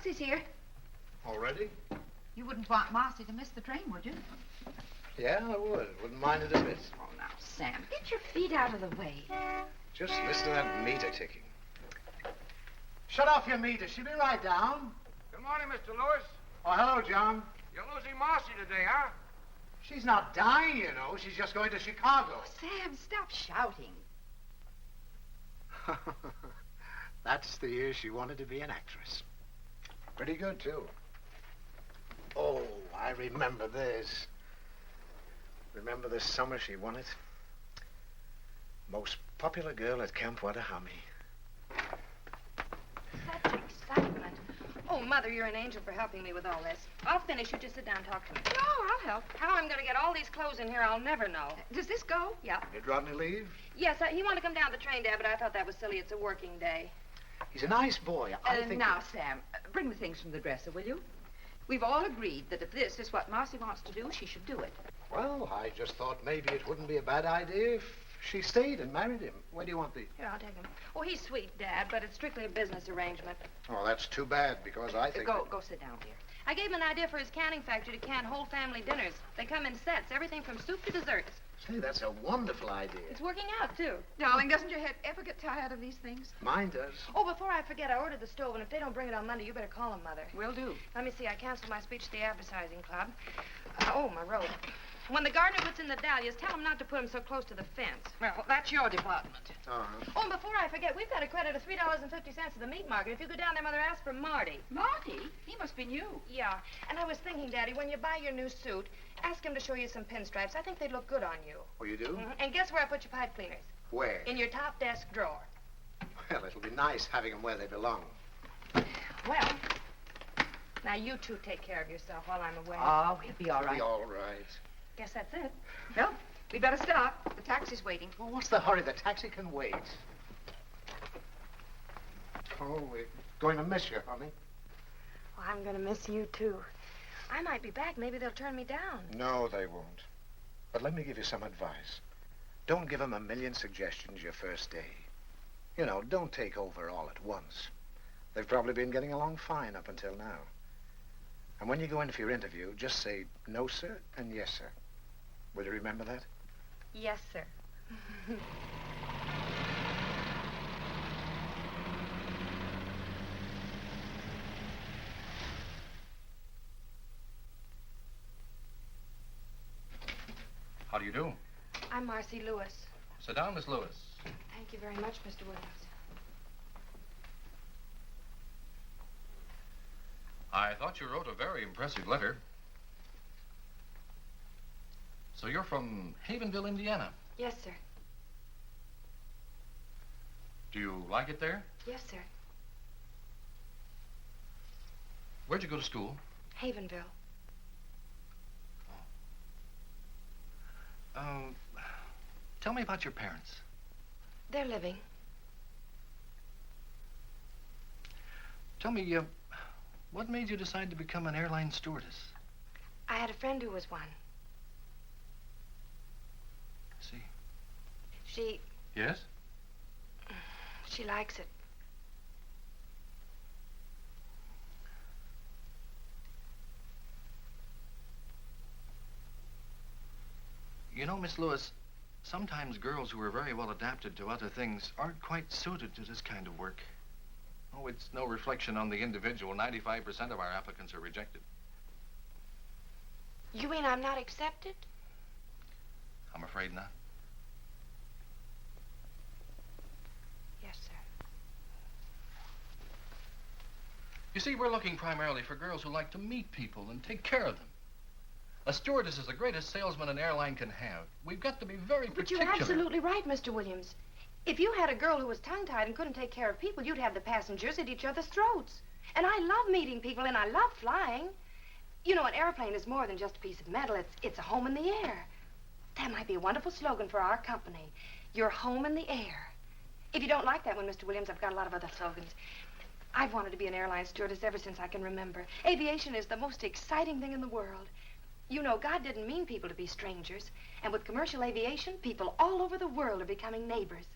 taxi's here. Already? You wouldn't want Marcy to miss the train, would you? Yeah, I would. Wouldn't mind it a bit. Oh, now, Sam, get your feet out of the way. Just listen to that meter ticking. Shut off your meter. She'll be right down. Good morning, Mr. Lewis. Oh, hello, John. You're losing Marcy today, huh? She's not dying, you know. She's just going to Chicago. Oh, Sam, stop shouting. That's the year she wanted to be an actress. Pretty good, too. Oh, I remember this. Remember this summer she won it? Most popular girl at Camp Wattahami. Such excitement. Oh, Mother, you're an angel for helping me with all this. I'll finish. You just sit down and talk to me. No, I'll help. How I'm going to get all these clothes in here, I'll never know. Does this go? Yeah. Did Rodney leave? Yes, he wanted to come down the train, Dad, but I thought that was silly. It's a working day. He's a nice boy. I think... Now, Sam, bring the things from the dresser, will you? We've all agreed that if this is what Marcy wants to do, she should do it. Well, I just thought maybe it wouldn't be a bad idea if she stayed and married him. Where do you want the... Here, I'll take him. Oh, he's sweet, Dad, but it's strictly a business arrangement. Oh, that's too bad, because I think... Go sit down, dear. I gave him an idea for his canning factory to can whole family dinners. They come in sets, everything from soup to desserts. Say, that's a wonderful idea. It's working out, too. Darling, doesn't your head ever get tired of these things? Mine does. Oh, before I forget, I ordered the stove, and if they don't bring it on Monday, you better call them, Mother. Will do. Let me see, I canceled my speech to the advertising club. Oh, my robe. When the gardener puts in the dahlias, tell him not to put them so close to the fence. Well, that's your department. Oh, and before I forget, we've got a credit of $3.50 at the meat market. If you go down there, Mother, ask for Marty. Marty? He must be new. Yeah, and I was thinking, Daddy, when you buy your new suit, ask him to show you some pinstripes. I think they'd look good on you. Oh, you do? Mm-hmm. And guess where I put your pipe cleaners? Where? In your top desk drawer. Well, it'll be nice having them where they belong. Well, now you two take care of yourself while I'm away. Oh, we'll be all It'll right. be all right. Guess that's it. Well, we'd better stop. The taxi's waiting. Well, what's the hurry? The taxi can wait. Oh, we're going to miss you, honey. Well, I'm going to miss you, too. I might be back. Maybe they'll turn me down. No, they won't. But let me give you some advice. Don't give them a million suggestions your first day. You know, don't take over all at once. They've probably been getting along fine up until now. And when you go in for your interview, just say, no, sir, and yes, sir. Will you remember that? Yes, sir. How do you do? I'm Marcy Lewis. Sit down, Miss Lewis. Thank you very much, Mr. Williams. I thought you wrote a very impressive letter. So you're from Havenville, Indiana. Yes, sir. Do you like it there? Yes, sir. Where'd you go to school? Havenville. Tell me about your parents. They're living. Tell me, what made you decide to become an airline stewardess? I had a friend who was one. See. She Yes? likes it. You know, Miss Lewis, sometimes girls who are very well adapted to other things aren't quite suited to this kind of work. Oh, it's no reflection on the individual. 95% of our applicants are rejected. You mean I'm not accepted? I'm afraid not. Yes, sir. You see, we're looking primarily for girls who like to meet people and take care of them. A stewardess is the greatest salesman an airline can have. We've got to be very particular. But you're absolutely right, Mr. Williams. If you had a girl who was tongue-tied and couldn't take care of people, you'd have the passengers at each other's throats. And I love meeting people, and I love flying. You know, an airplane is more than just a piece of metal. It's a home in the air. That might be a wonderful slogan for our company. Your home in the air. If you don't like that one, Mr. Williams, I've got a lot of other slogans. I've wanted to be an airline stewardess ever since I can remember. Aviation is the most exciting thing in the world. You know, God didn't mean people to be strangers. And with commercial aviation, people all over the world are becoming neighbors.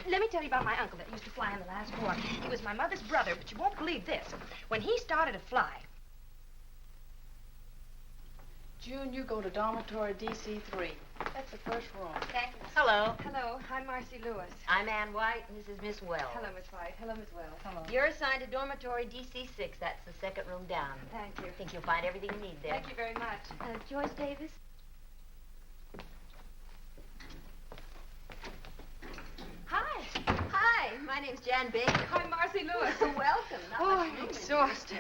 Let me tell you about my uncle that used to fly in the last war. He was my mother's brother, but you won't believe this. When he started to fly... June, you go to dormitory DC3. That's the first room. Thanks. Hello. Hello, I'm Marcy Lewis. I'm Ann White, and this is Miss Wells. Hello, Miss White. Hello, Miss Wells. Hello. You're assigned to dormitory DC6. That's the second room down. Thank you. I think you'll find everything you need there. Thank you very much. Joyce Davis? Hi. Hi, my name's Jan Baker. I'm Marcy Lewis. Welcome. Not Oh, much I'm room in exhausted.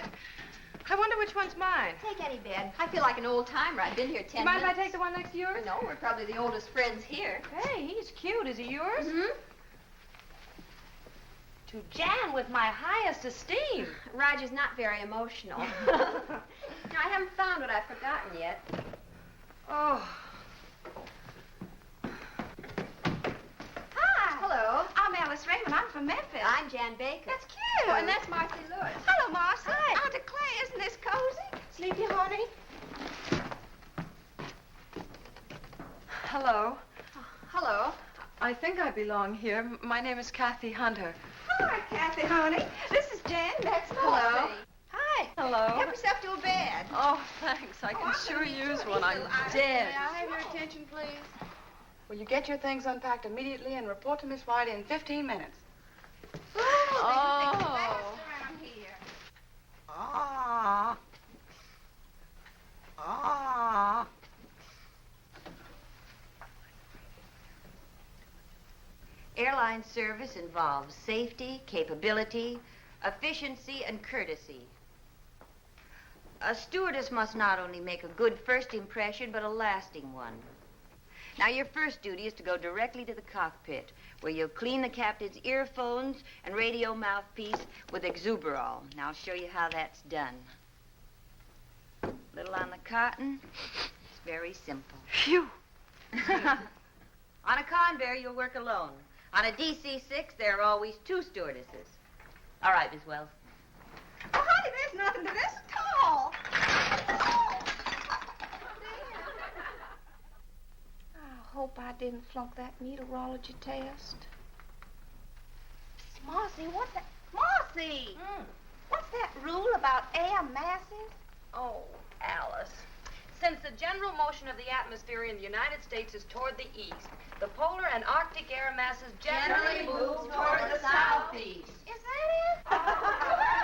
I wonder which one's mine. here. Take any bed. I feel like an old timer. I've been here 10 Do you mind if I minutes. take the one next to yours? No, we're probably the oldest friends here. Hey, he's cute. Is he yours? Mm-hmm. To Jan with my highest esteem. Roger's not very emotional. No, I haven't found what I've forgotten yet. Oh. Hi. Hello. I'm Alice Raymond. I'm from Memphis. I'm Jan Baker. That's cute. Oh, and that's Marcy Lewis. Hello, Marcy. Hi. I declare, isn't this cozy? Sleepy, honey? Hello. Hello. I think I belong here. My name is Kathy Hunter. Hi, Kathy, honey. This is Jan. That's Hello. Marcy. Hi. Hello. Help yourself to a bed. Oh, thanks. I can sure use one. I'm dead. May I have your attention, please? Will you get your things unpacked immediately and report to Miss White in 15 minutes? Oh. Oh. Around here. Ah. Ah. Airline service involves safety, capability, efficiency, and courtesy. A stewardess must not only make a good first impression, but a lasting one. Now, your first duty is to go directly to the cockpit, where you'll clean the captain's earphones and radio mouthpiece with exuberol. Now, I'll show you how that's done. Little on the cotton. It's very simple. Phew. On a Convair, you'll work alone. On a DC-6, there are always two stewardesses. All right, Miss Wells. Oh, honey, there's nothing to this at all. I hope I didn't flunk that meteorology test. Marcy, what's that? Marcy! What's that rule about air masses? Oh, Alice. Since the general motion of the atmosphere in the United States is toward the east, the polar and Arctic air masses generally move toward the southeast. Is that it?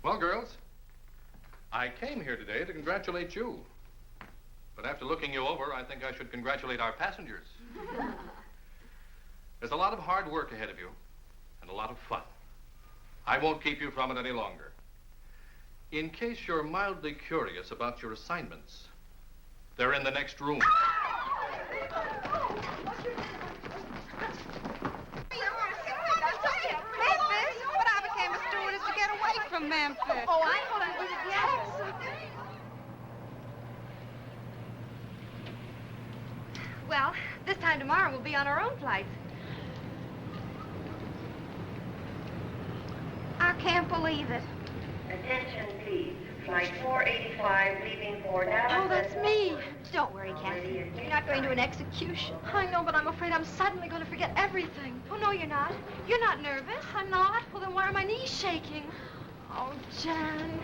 Well, girls, I came here today to congratulate you. But after looking you over, I think I should congratulate our passengers. There's a lot of hard work ahead of you and a lot of fun. I won't keep you from it any longer. In case you're mildly curious about your assignments, they're in the next room. Memphis? But I became a stewardess to get away from Memphis. Oh, I thought I did it Yes. Well, this time tomorrow we'll be on our own flights. I can't believe it. Attention, please. Flight 485 leaving for Dallas. Oh, that's me. Don't worry, Kathy. You're not going to an execution. I know, but I'm afraid I'm suddenly going to forget everything. Oh, no, you're not. You're not nervous. I'm not. Well, then why are my knees shaking? Oh, Jan.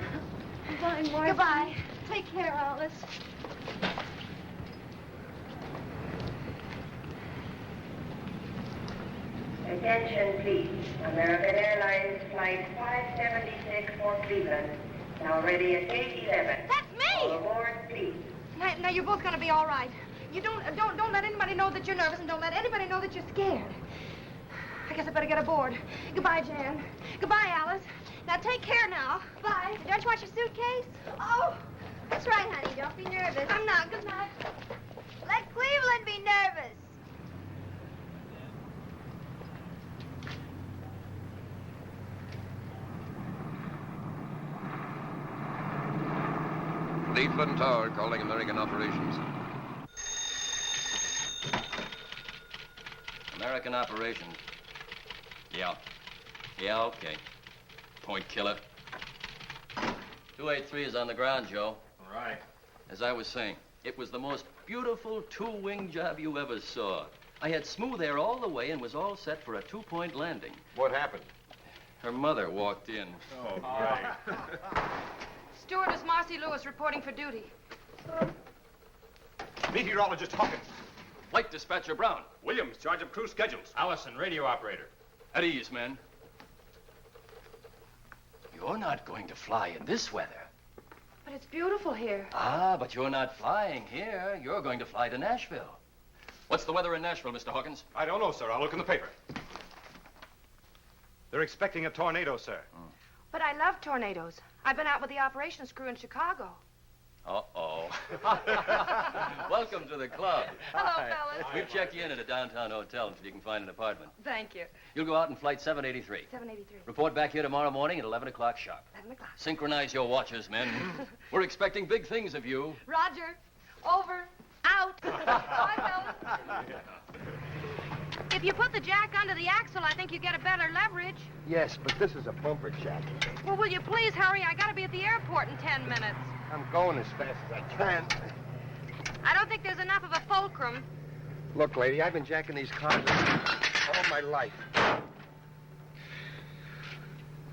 Goodbye, Marcy. Goodbye. Take care, Alice. Attention, please. American Airlines Flight 576 for Cleveland. Now ready at gate 11. That's All me. aboard, please. Now, you're both going to be all right. You don't let anybody know that you're nervous, and don't let anybody know that you're scared. I guess I better get aboard. Goodbye, Jan. Goodbye, Alice. Now, take care now. Bye. Don't you want your suitcase? Oh, That's right, honey. Don't be nervous. I'm not. Good night. Let Cleveland be nervous. Cleveland Tower calling American operations. American operations. Yeah. Yeah, okay. Point killer. 283 is on the ground, Joe. All right. As I was saying, it was the most beautiful two-wing job you ever saw. I had smooth air all the way and was all set for a two-point landing. What happened? Her mother walked in. Oh, right. Stewardess Marcy Lewis reporting for duty. Meteorologist Hawkins. Flight Dispatcher Brown. Williams, charge of crew schedules. Allison, radio operator. At ease, men. You're not going to fly in this weather. But it's beautiful here. Ah, but you're not flying here. You're going to fly to Nashville. What's the weather in Nashville, Mr. Hawkins? I don't know, sir. I'll look in the paper. They're expecting a tornado, sir. But I love tornadoes. I've been out with the operations crew in Chicago. Uh-oh. Welcome to the club. Hello, fellas. We've checked you in at a downtown hotel until you can find an apartment. Thank you. You'll go out in flight 783. 783. Report back here tomorrow morning at 11 o'clock sharp. 11 o'clock. Synchronize your watches, men. We're expecting big things of you. Roger. Over. Out. Bye, fellas. If you put the jack under the axle, I think you get a better leverage. Yes, but this is a bumper jack. Well, will you please hurry? I gotta be at the airport in 10 minutes. I'm going as fast as I can. I don't think there's enough of a fulcrum. Look, lady, I've been jacking these cars all my life.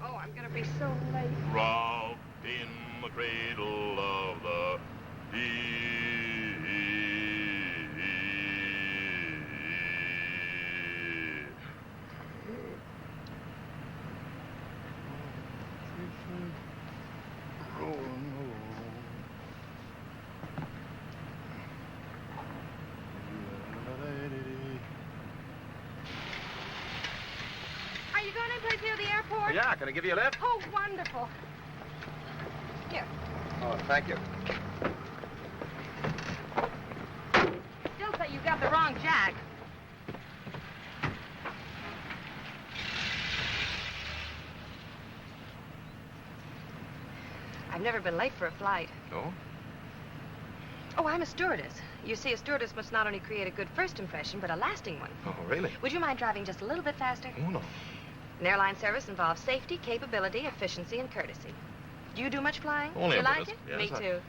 Oh, I'm gonna be so late. Robbed in the cradle of the Are you going anyplace near the airport? Yeah, can I give you a lift? Oh, wonderful. Here. Oh, thank you. Still say you got the wrong jack. I've never been late for a flight. No? Oh, I'm a stewardess. You see, a stewardess must not only create a good first impression, but a lasting one. Oh, really? Would you mind driving just a little bit faster? Oh, no. An airline service involves safety, capability, efficiency, and courtesy. Do you do much flying? Only you a like bit. it? Yes, Me I- too.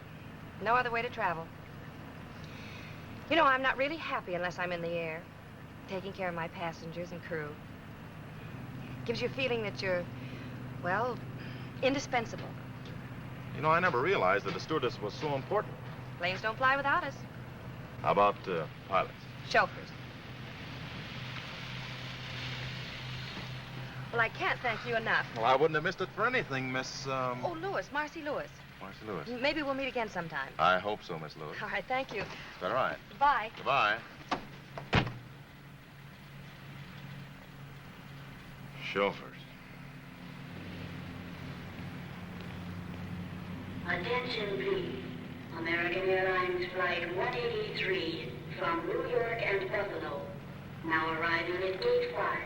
No other way to travel. You know, I'm not really happy unless I'm in the air, taking care of my passengers and crew. Gives you a feeling that you're, well, indispensable. You know, I never realized that a stewardess was so important. Planes don't fly without us. How about pilots? Chauffeurs. Well, I can't thank you enough. Well, I wouldn't have missed it for anything, Miss, Oh, Lewis, Marcy Lewis. Marcy Lewis. Maybe we'll meet again sometime. I hope so, Miss Lewis. All right, thank you. All right. Bye. Goodbye. Chauffeurs. Attention, please. American Airlines Flight 183 from New York and Buffalo. Now arriving at Gate 5.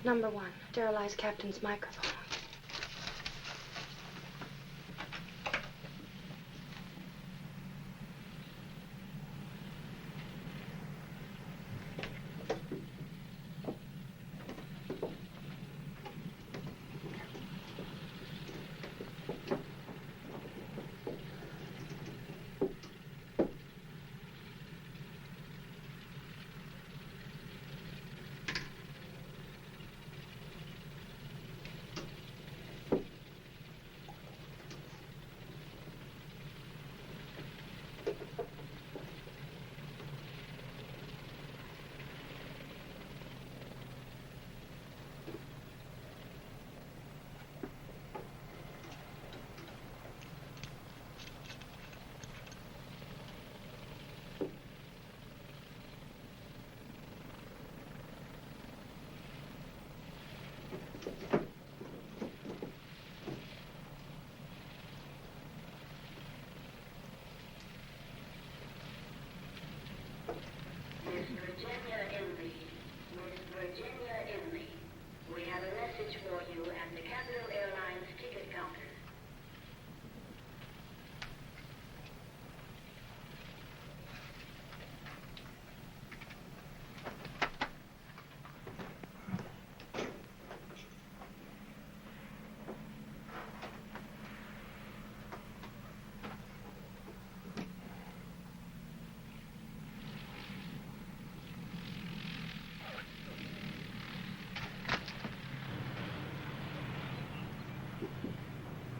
Number 1, sterilize captain's microphone.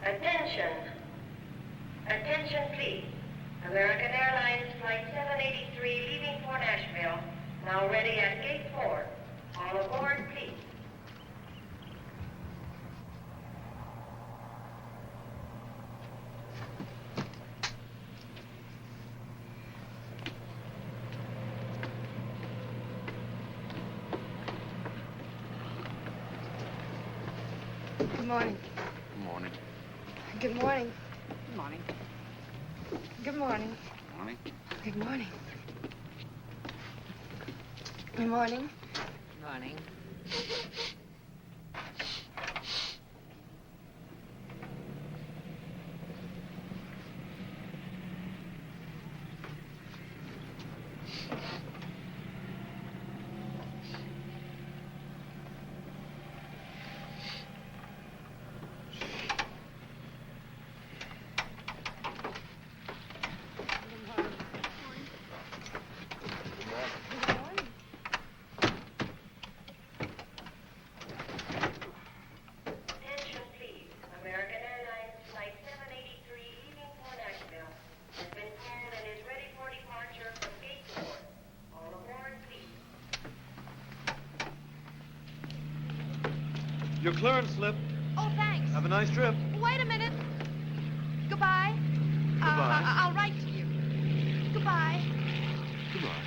Attention. Attention, please. American Airlines Flight 783 leaving for Nashville. Now ready at Gate 4. All aboard, please. Good morning. Morning. Good morning. Good morning. Good morning. Morning. Good morning. Good morning. Morning. Attention, please. American Airlines Flight 783 leaving for Nashville has been called and is ready for departure from Gate 4. All aboard, please. Your clearance slip. Oh, thanks. Have a nice trip. Wait a minute. Goodbye. Goodbye. I'll write to you. Goodbye. Goodbye.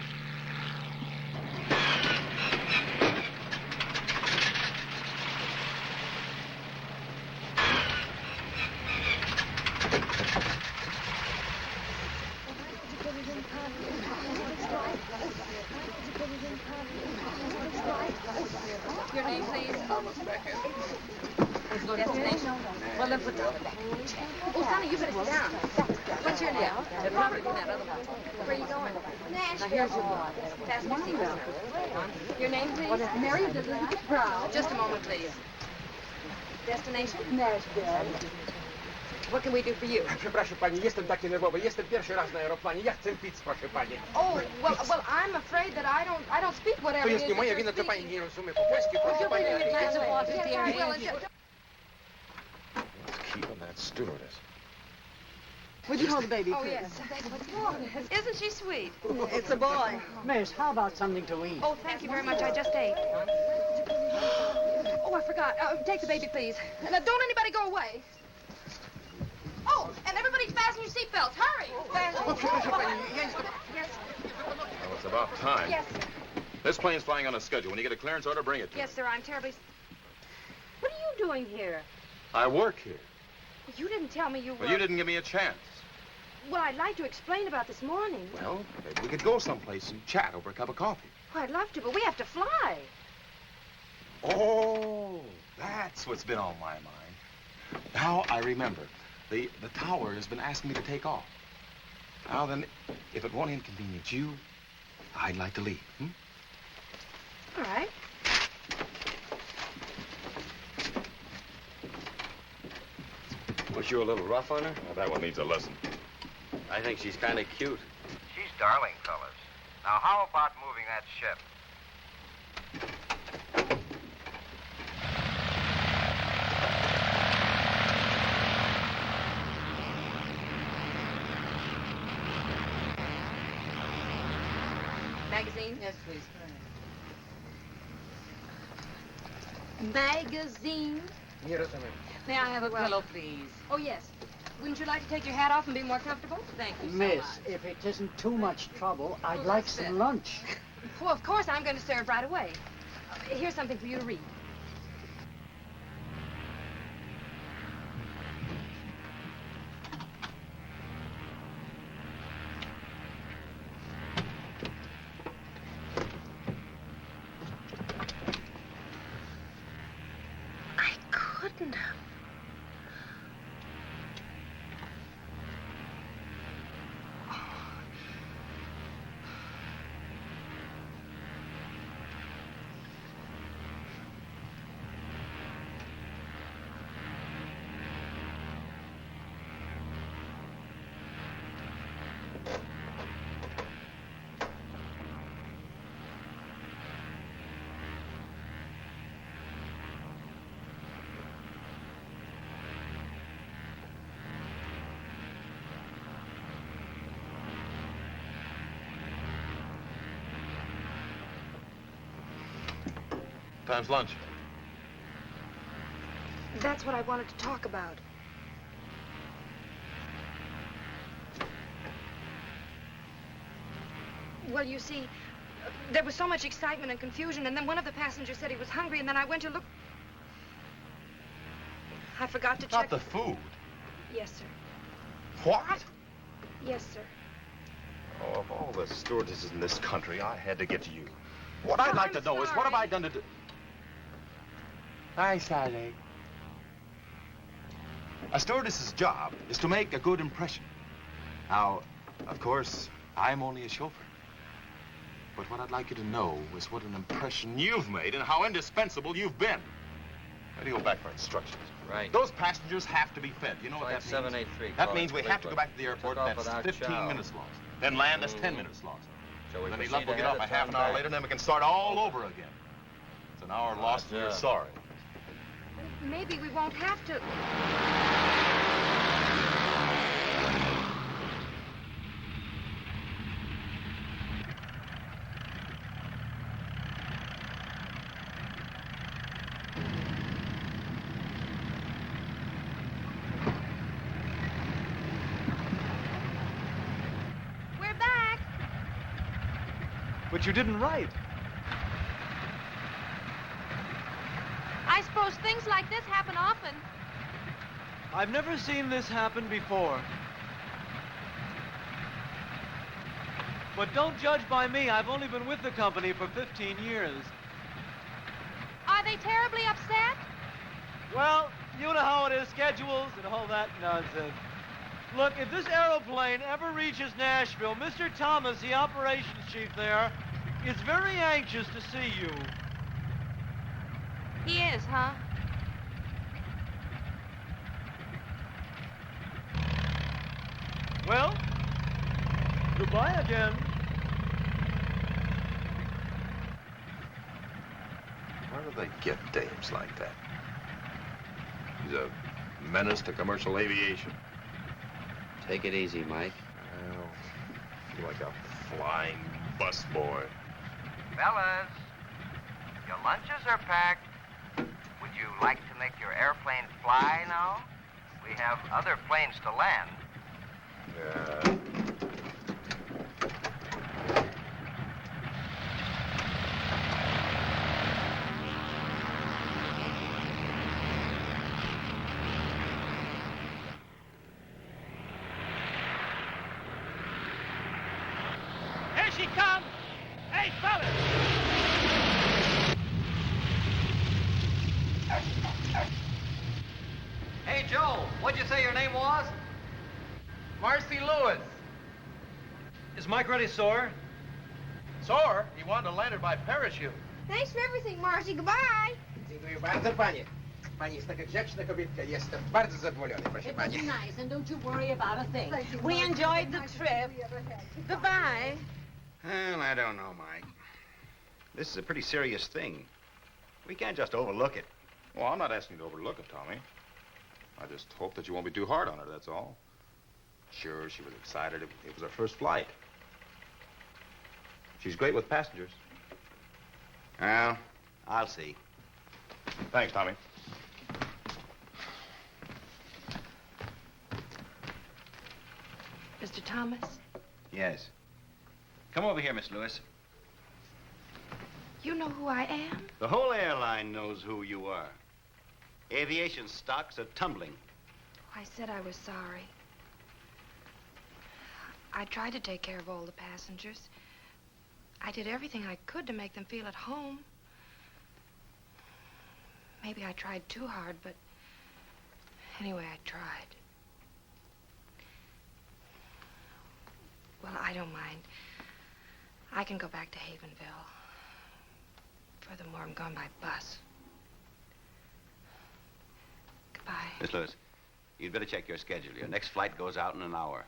Your name, please? Destination? Well, then put down the back. Oh, Sonny, you better sit down. What's your name? It'll probably be that other one. Where are you going? Nashville. Now, here's your book. Fasten your seatbelt. Your name, please? Mary Elizabeth Brown. Just a moment, please. Destination? Nashville. What can we do for you? Przepraszam pani, jestem taki nerwowy. Jestem pierwszy raz na aeroplanie. Ja chcę pić, proszę pani. Oh, well, I'm afraid that I don't speak whatever To it jest is nie that moja you're wina, to pani speaking. nie rozumie po polsku, proszę pani. Yes, I will. Let's keep on that stewardess. Would you hold the baby, Oh, please? yes. Isn't she sweet? It's a boy. Miss, how about something to eat? Oh, thank you very much. I just ate. Oh, I forgot. Take the baby, please. Now, don't anybody go away. Oh, and everybody fasten your seatbelts. Hurry. Przepraszam pani, ja jestem... Yes. Well, it's about time. Yes. This plane's flying on a schedule. When you get a clearance order, bring it to Yes, me. sir. I'm terribly... What are you doing here? I work here. You didn't tell me you were... Well, you didn't give me a chance. Well, I'd like to explain about this morning. Well, maybe we could go someplace and chat over a cup of coffee. Oh, I'd love to, but we have to fly. Oh, that's what's been on my mind. Now I remember. The tower has been asking me to take off. Now then, if it won't inconvenience you, I'd like to leave. All right. Was you a little rough on her? Well, that one needs a lesson. I think she's kind of cute. She's darling, fellas. Now, how about moving that ship? Magazine? Yes, please. Magazine? Nie rozumiem. May I have a pillow, please? Oh, yes. Wouldn't you like to take your hat off and be more comfortable? Thank you so Miss, much. if it isn't too much trouble, I'd like some lunch. Well, of course, I'm going to serve right away. Here's something for you to read. I couldn't have. time's lunch? That's what I wanted to talk about. Well, you see, there was so much excitement and confusion, and then one of the passengers said he was hungry, and then I went to look. I forgot to check. Not the food. Yes, sir. What? Yes, sir. Oh, of all the stewardesses in this country, I had to get to you. What I'd like to know is, what have I done to do? Hi, Sally. A stewardess's job is to make a good impression. Now, of course, I'm only a chauffeur. But what I'd like you to know is what an impression you've made and how indispensable you've been. Ready to go back for instructions. Right. Those passengers have to be fed. You know what that means? 783. That means we have to go back to the airport. That's 15 minutes lost. Then land, that's 10 minutes lost. Shall Then luck, we'll get off a half an hour later, and then we can start all over again. It's an hour lost, and you're sorry. Maybe we won't have to. We're back. But you didn't write. I suppose things like this happen often. I've never seen this happen before. But don't judge by me. I've only been with the company for 15 years. Are they terribly upset? Well, you know how it is, schedules and all that nonsense. Look, if this aeroplane ever reaches Nashville, Mr. Thomas, the operations chief there, is very anxious to see you. He is, huh? Well, goodbye again. Where do they get dames like that? He's a menace to commercial aviation. Take it easy, Mike. Well, I feel like a flying busboy. Fellas, your lunches are packed. Would you like to make your airplane fly now? We have other planes to land. Here she comes! Hey, fellas! Hey, Joe, what'd you say your name was? Marcy Lewis. Is Mike ready, sore? Sore? He wanted to land it by parachute. Thanks for everything, Marcy. Goodbye. Dziękuję bardzo, panie. Pani jest taka grzeczna kobietka. Jestem bardzo zadowolony, proszę It was pani. nice, and don't you worry about a thing. We enjoyed the trip. Goodbye. Well, I don't know, Mike. This is a pretty serious thing. We can't just overlook it. Well, I'm not asking you to overlook it, Tommy. I just hope that you won't be too hard on her, that's all. Sure, she was excited. It was her first flight. She's great with passengers. Well, I'll see. Thanks, Tommy. Mr. Thomas, Yes. Come over here, Miss Lewis. you know who I am? The whole airline knows who you are. Aviation stocks are tumbling. I said I was sorry. I tried to take care of all the passengers. I did everything I could to make them feel at home. Maybe I tried too hard, but anyway, I tried. Well, I don't mind. I can go back to Havenville. Furthermore, I'm going by bus. Goodbye. Miss Lewis, you'd better check your schedule. Your next flight goes out in an hour.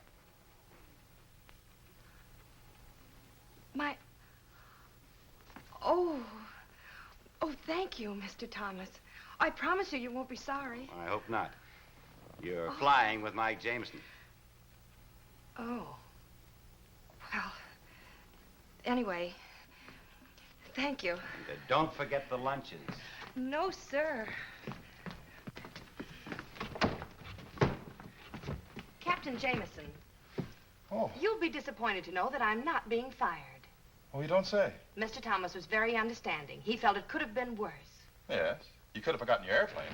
My... Oh, thank you, Mr. Thomas. I promise you won't be sorry. I hope not. You're flying with Mike Jameson. Oh. Well, anyway, Thank you. And don't forget the lunches. No, sir. Captain Jameson. Oh. You'll be disappointed to know that I'm not being fired. Oh, you don't say? Mr. Thomas was very understanding. He felt it could have been worse. Yes. You could have forgotten your airplane.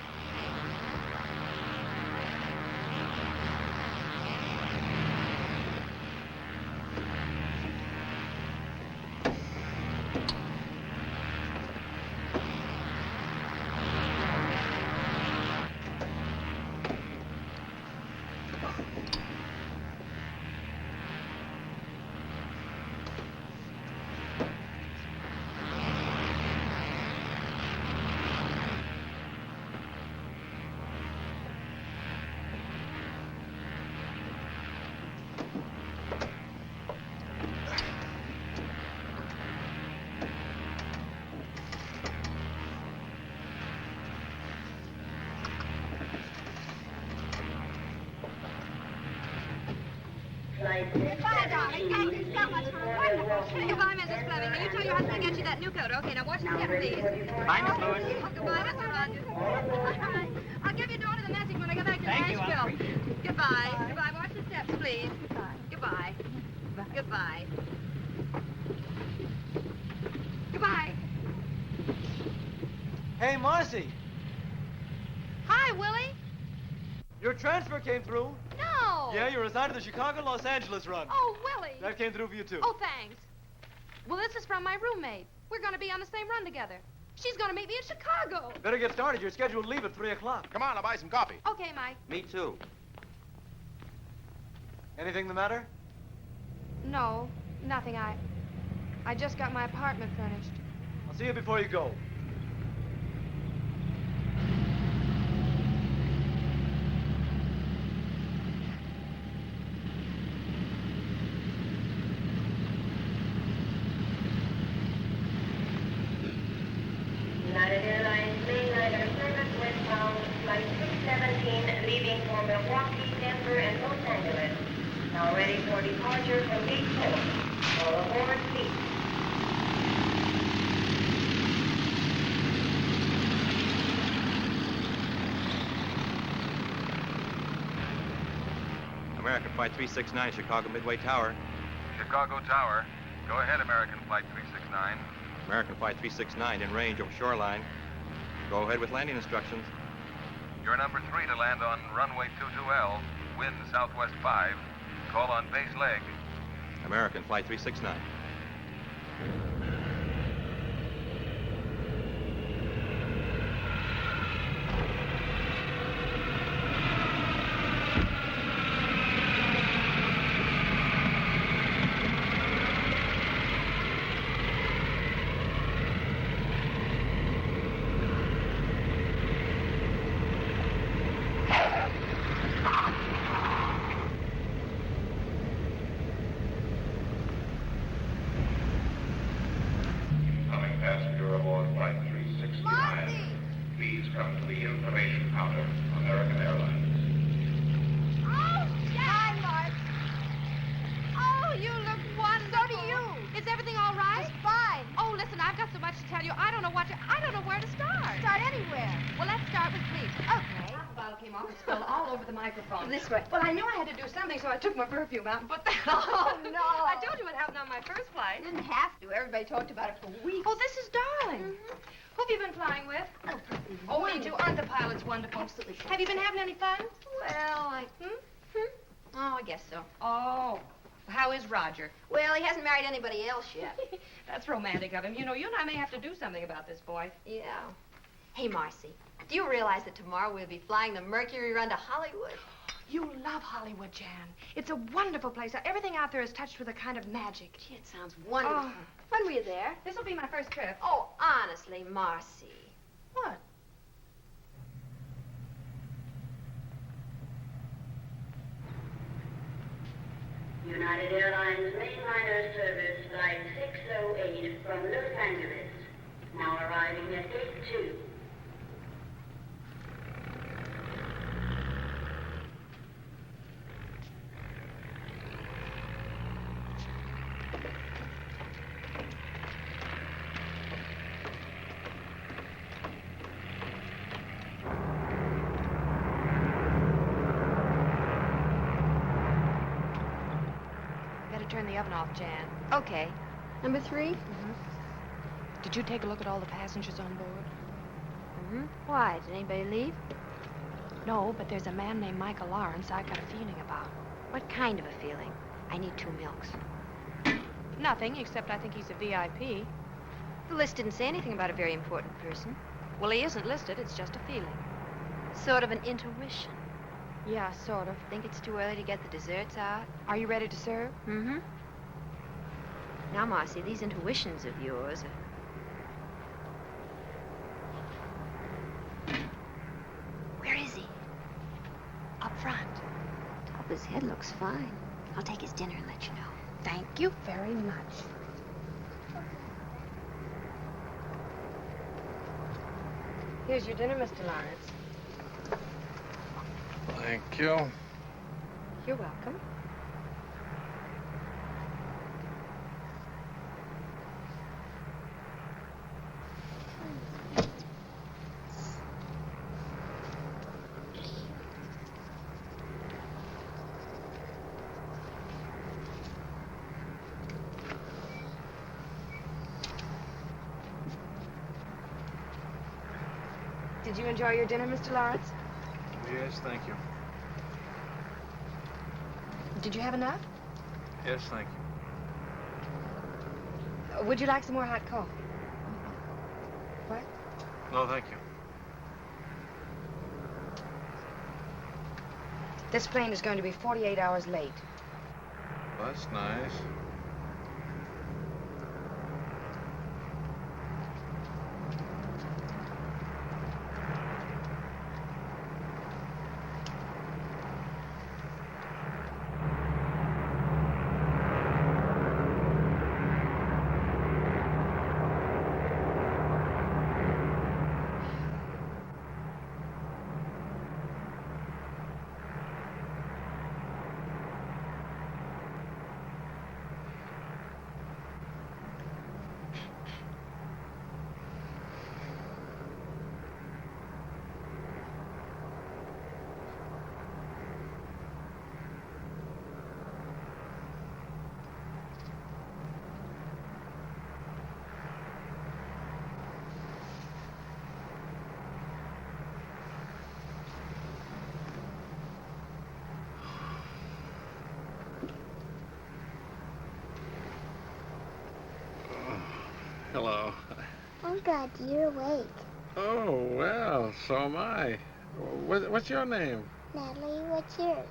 Goodbye, darling. Thank you so much for a wonderful trip. Goodbye, Mrs. Fleming. Will you tell your husband to get you that new coat? Okay, now watch the step, please. Bye, Miss Lewis. Oh, goodbye, Mr. Rogers. All right. I'll give your daughter the message when I get back to Thank you, Nashville. Aunt. Goodbye. Goodbye. Watch the steps, please. Goodbye. Goodbye. Goodbye. Hey, Marcy, Hi, Willie. your transfer came through. No. Yeah, you're assigned to the Chicago-Los Angeles run. Oh, Willie. That came through for you, too. Oh, thanks. Well, this is from my roommate. We're going to be on the same run together. She's going to meet me in Chicago. Better get started. You're scheduled to leave at 3 o'clock. Come on, I'll buy some coffee. Okay, Mike. Me too. Anything the matter? No, nothing. I just got my apartment furnished. I'll see you before you go. United Airlines mainliner service westbound, flight 617, leaving for Milwaukee, Denver, and Los Angeles. Now ready for departure from gate 4. All aboard, please. American Flight 369, Chicago Midway Tower. Chicago Tower. Go ahead, American Flight 369. American Flight 369 in range over shoreline. Go ahead with landing instructions. You're number 3 to land on runway 22L. Wind southwest 5. Call on base leg. American Flight 369. Incoming passenger aboard Flight 369. Please come to the information counter, American Airlines. Oh, hi, Mark. Oh, you look wonderful. So do you. Is everything all right? Just fine. Oh, listen, I've got so much to tell you. I don't know where to start. Start anywhere. Well, let's start with sleep. Okay. The bottle came off and spilled all over the microphone. This way. Well, I knew I had to do something, so I took my perfume out and put that Oh, on. no. I told you what happened on my first flight. Didn't have to. Everybody talked about it for weeks. Oh, this is darling. Who have you been flying with? Oh, me too. Aren't the pilots wonderful? Absolutely. Have you been having any fun? Well, Oh, I guess so. Oh. How is Roger? Well, he hasn't married anybody else yet. That's romantic of him. You know, you and I may have to do something about this boy. Yeah. Hey, Marcy, do you realize that tomorrow we'll be flying the Mercury run to Hollywood? You love Hollywood, Jan. It's a wonderful place. Everything out there is touched with a kind of magic. Gee, it sounds wonderful. When were you there? This will be my first trip. Oh, honestly, Marcy. What? United Airlines mainliner service flight 608 from Los Angeles. Now arriving at gate 2. turn the oven off, Jan. Okay. Number 3? Mm-hmm. Did you take a look at all the passengers on board? Mm-hmm. Why? Did anybody leave? No, but there's a man named Michael Lawrence I got a feeling about. What kind of a feeling? I need 2 milks. Nothing, except I think he's a VIP. The list didn't say anything about a very important person. Well, he isn't listed. It's just a feeling. Sort of an intuition. Yeah, sort of. Think it's too early to get the desserts out? Are you ready to serve? Mm-hmm. Now, Marcy, these intuitions of yours are... Where is he? Up front. Top of his head looks fine. I'll take his dinner and let you know. Thank you very much. Here's your dinner, Mr. Lawrence. Thank you. You're welcome. Did you enjoy your dinner, Mr. Lawrence? Yes, thank you. Did you have enough? Yes, thank you. Would you like some more hot coffee? What? No, thank you. This plane is going to be 48 hours late. That's nice. Hello. Oh, God, you're awake. Oh, well, so am I. What's your name? Natalie, what's yours?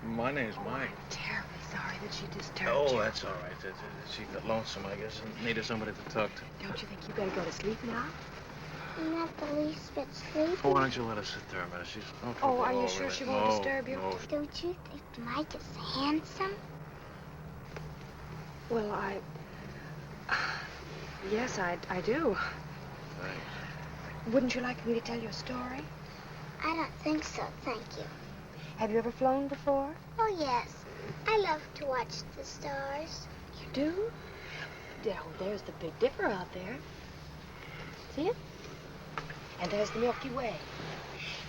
My name's Mike. Terribly sorry that she disturbed you. Oh, that's all right. She got lonesome, I guess, and needed somebody to talk to. Don't you think you better go to sleep now? I'm not the least bit sleepy. Oh, why don't you let her sit there a minute? She's no trouble. Oh, are you at all, sure really. she won't No, disturb you? No. Don't you think Mike is handsome? Well, yes, I do. Thanks. Wouldn't you like me to tell you a story? I don't think so, thank you. Have you ever flown before? Oh, yes. I love to watch the stars. You do? Oh, there's the Big Dipper out there. See it? And there's the Milky Way.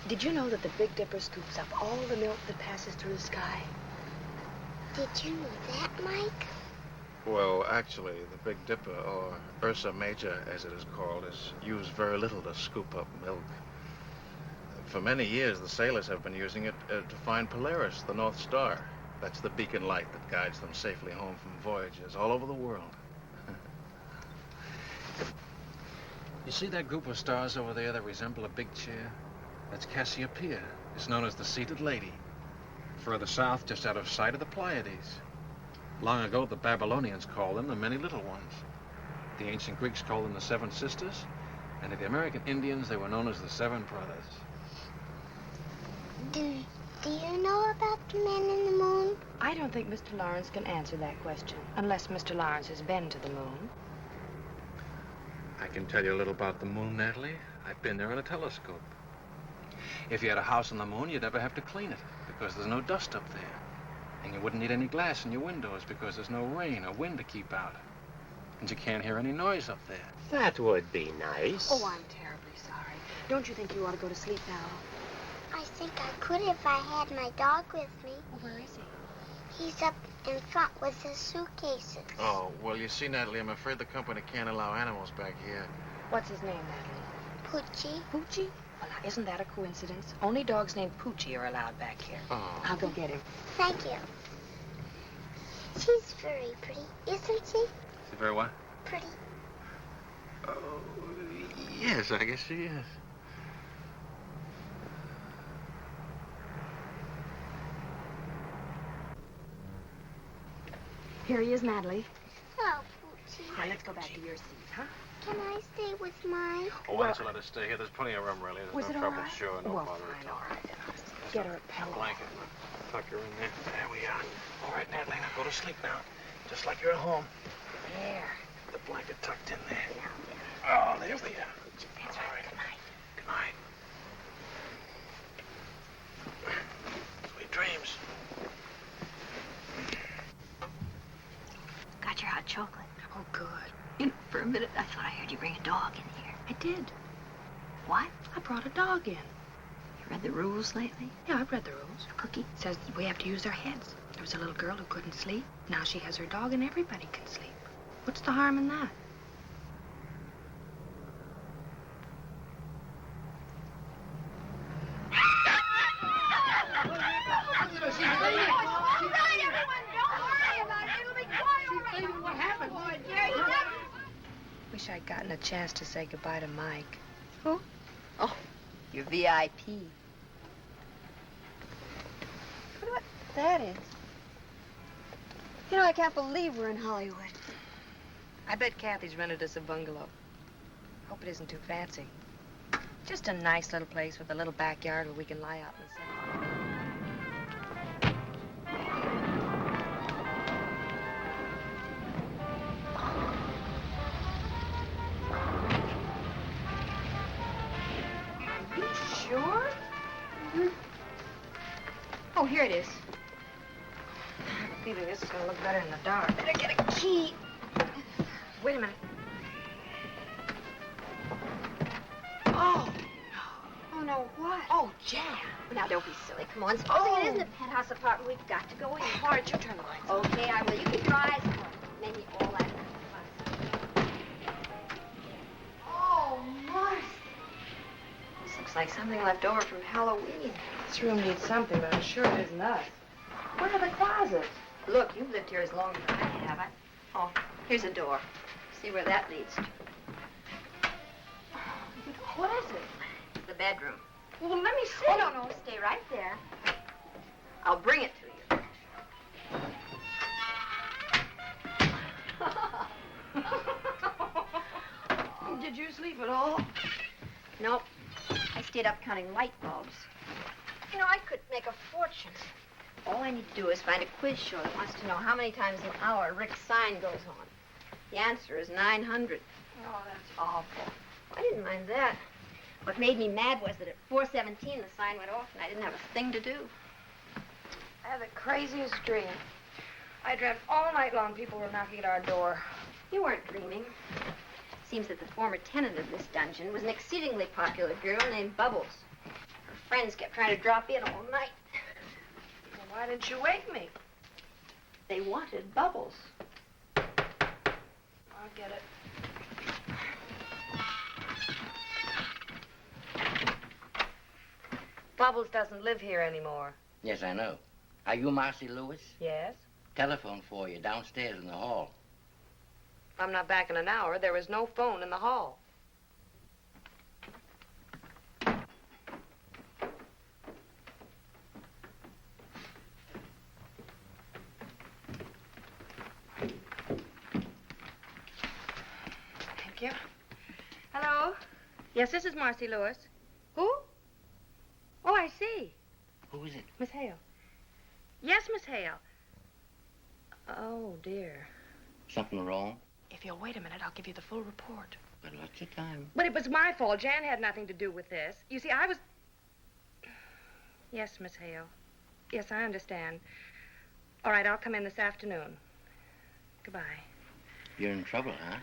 Did you know that the Big Dipper scoops up all the milk that passes through the sky? Did you know that, Mike? Well, actually, the Big Dipper, or Ursa Major, as it is called, is used very little to scoop up milk. For many years, the sailors have been using it to find Polaris, the North Star. That's the beacon light that guides them safely home from voyages all over the world. You see that group of stars over there that resemble a big chair? That's Cassiopeia. It's known as the Seated Lady. Further south, just out of sight, of the Pleiades. Long ago, the Babylonians called them the Many Little Ones. The ancient Greeks called them the Seven Sisters. And to the American Indians, they were known as the Seven Brothers. Do you know about the man in the moon? I don't think Mr. Lawrence can answer that question, unless Mr. Lawrence has been to the moon. I can tell you a little about the moon, Natalie. I've been there in a telescope. If you had a house on the moon, you'd never have to clean it, because there's no dust up there. And you wouldn't need any glass in your windows, because there's no rain or wind to keep out. And you can't hear any noise up there. That would be nice. Oh, I'm terribly sorry. Don't you think you ought to go to sleep now? I think I could if I had my dog with me. Well, where is he? He's up in front with the suitcases. Oh, well, you see, Natalie, I'm afraid the company can't allow animals back here. What's his name, Natalie? Poochie. Poochie? Well, now, isn't that a coincidence? Only dogs named Poochie are allowed back here. Oh. I'll go get him. Thank you. She's very pretty, isn't she? Is it very what? Pretty. Oh, yes, I guess she is. Here he is, Natalie. Hello, Poochie. Now, let's go back to your seat, huh? Can I stay with Mike? Oh, why don't you let us stay here? There's plenty of room, really. Was There's it no all trouble. right? Sure, no Well, bother fine, at all. all right. Then I'll get her a pillow. Blanket. Tuck her in there. There we are. All right, Natalie, now go to sleep now. Just like you're at home. There. The blanket tucked in there. Oh, there we are. That's All right. Good night. Good night. Sweet dreams. Got your hot chocolate. Oh, good. You know, for a minute, I thought I heard you bring a dog in here. I did. What? I brought a dog in. You read the rules lately? Yeah, I've read the rules. A cookie? It says we have to use our heads. There was a little girl who couldn't sleep. Now she has her dog and everybody can sleep. What's the harm in that? Wish I'd gotten a chance to say goodbye to Mike. Who? Oh, your VIP. What that is? You know, I can't believe we're in Hollywood. I bet Kathy's rented us a bungalow. Hope it isn't too fancy. Just a nice little place with a little backyard where we can lie out in the sun. Are you sure? Mm-hmm. Oh, here it is. I have a feeling this is gonna look better in the dark. Better get a key. Wait a minute. Oh. Oh, no, what? Oh, Jan. Now, don't be silly. Come on. Supposing it isn't a penthouse apartment, we've got to go in. Why don't you turn the lights on? Okay, I will. You keep your eyes closed. Maybe all that fuss. Oh, Marcy. This looks like something left over from Halloween. This room needs something, but I'm sure it isn't us. Where are the closets? Look, you've lived here as long as I have. Oh, here's a door. See where that leads to. What is it? It's the bedroom. Well, let me see. Oh, no, stay right there. I'll bring it to you. Did you sleep at all? Nope. I stayed up counting light bulbs. You know, I could make a fortune. All I need to do is find a quiz show that wants to know how many times an hour Rick's sign goes on. The answer is 900. Oh, that's awful. I didn't mind that. What made me mad was that at 4:17 the sign went off and I didn't have a thing to do. I had the craziest dream. I dreamt all night long people were knocking at our door. You weren't dreaming. Seems that the former tenant of this dungeon was an exceedingly popular girl named Bubbles. Her friends kept trying to drop in all night. Well, why didn't you wake me? They wanted Bubbles. I'll get it. Bubbles doesn't live here anymore. Yes, I know. Are you Marcy Lewis? Yes? Telephone for you downstairs in the hall. If I'm not back in an hour, there is no phone in the hall. Thank you. Hello? Yes, this is Marcy Lewis. Who? Oh, I see. Who is it? Miss Hale. Yes, Miss Hale. Oh, dear. Something wrong? If you'll wait a minute, I'll give you the full report. Got lots of time. But it was my fault. Jan had nothing to do with this. You see, I was... Yes, Miss Hale. Yes, I understand. All right, I'll come in this afternoon. Goodbye. You're in trouble, huh?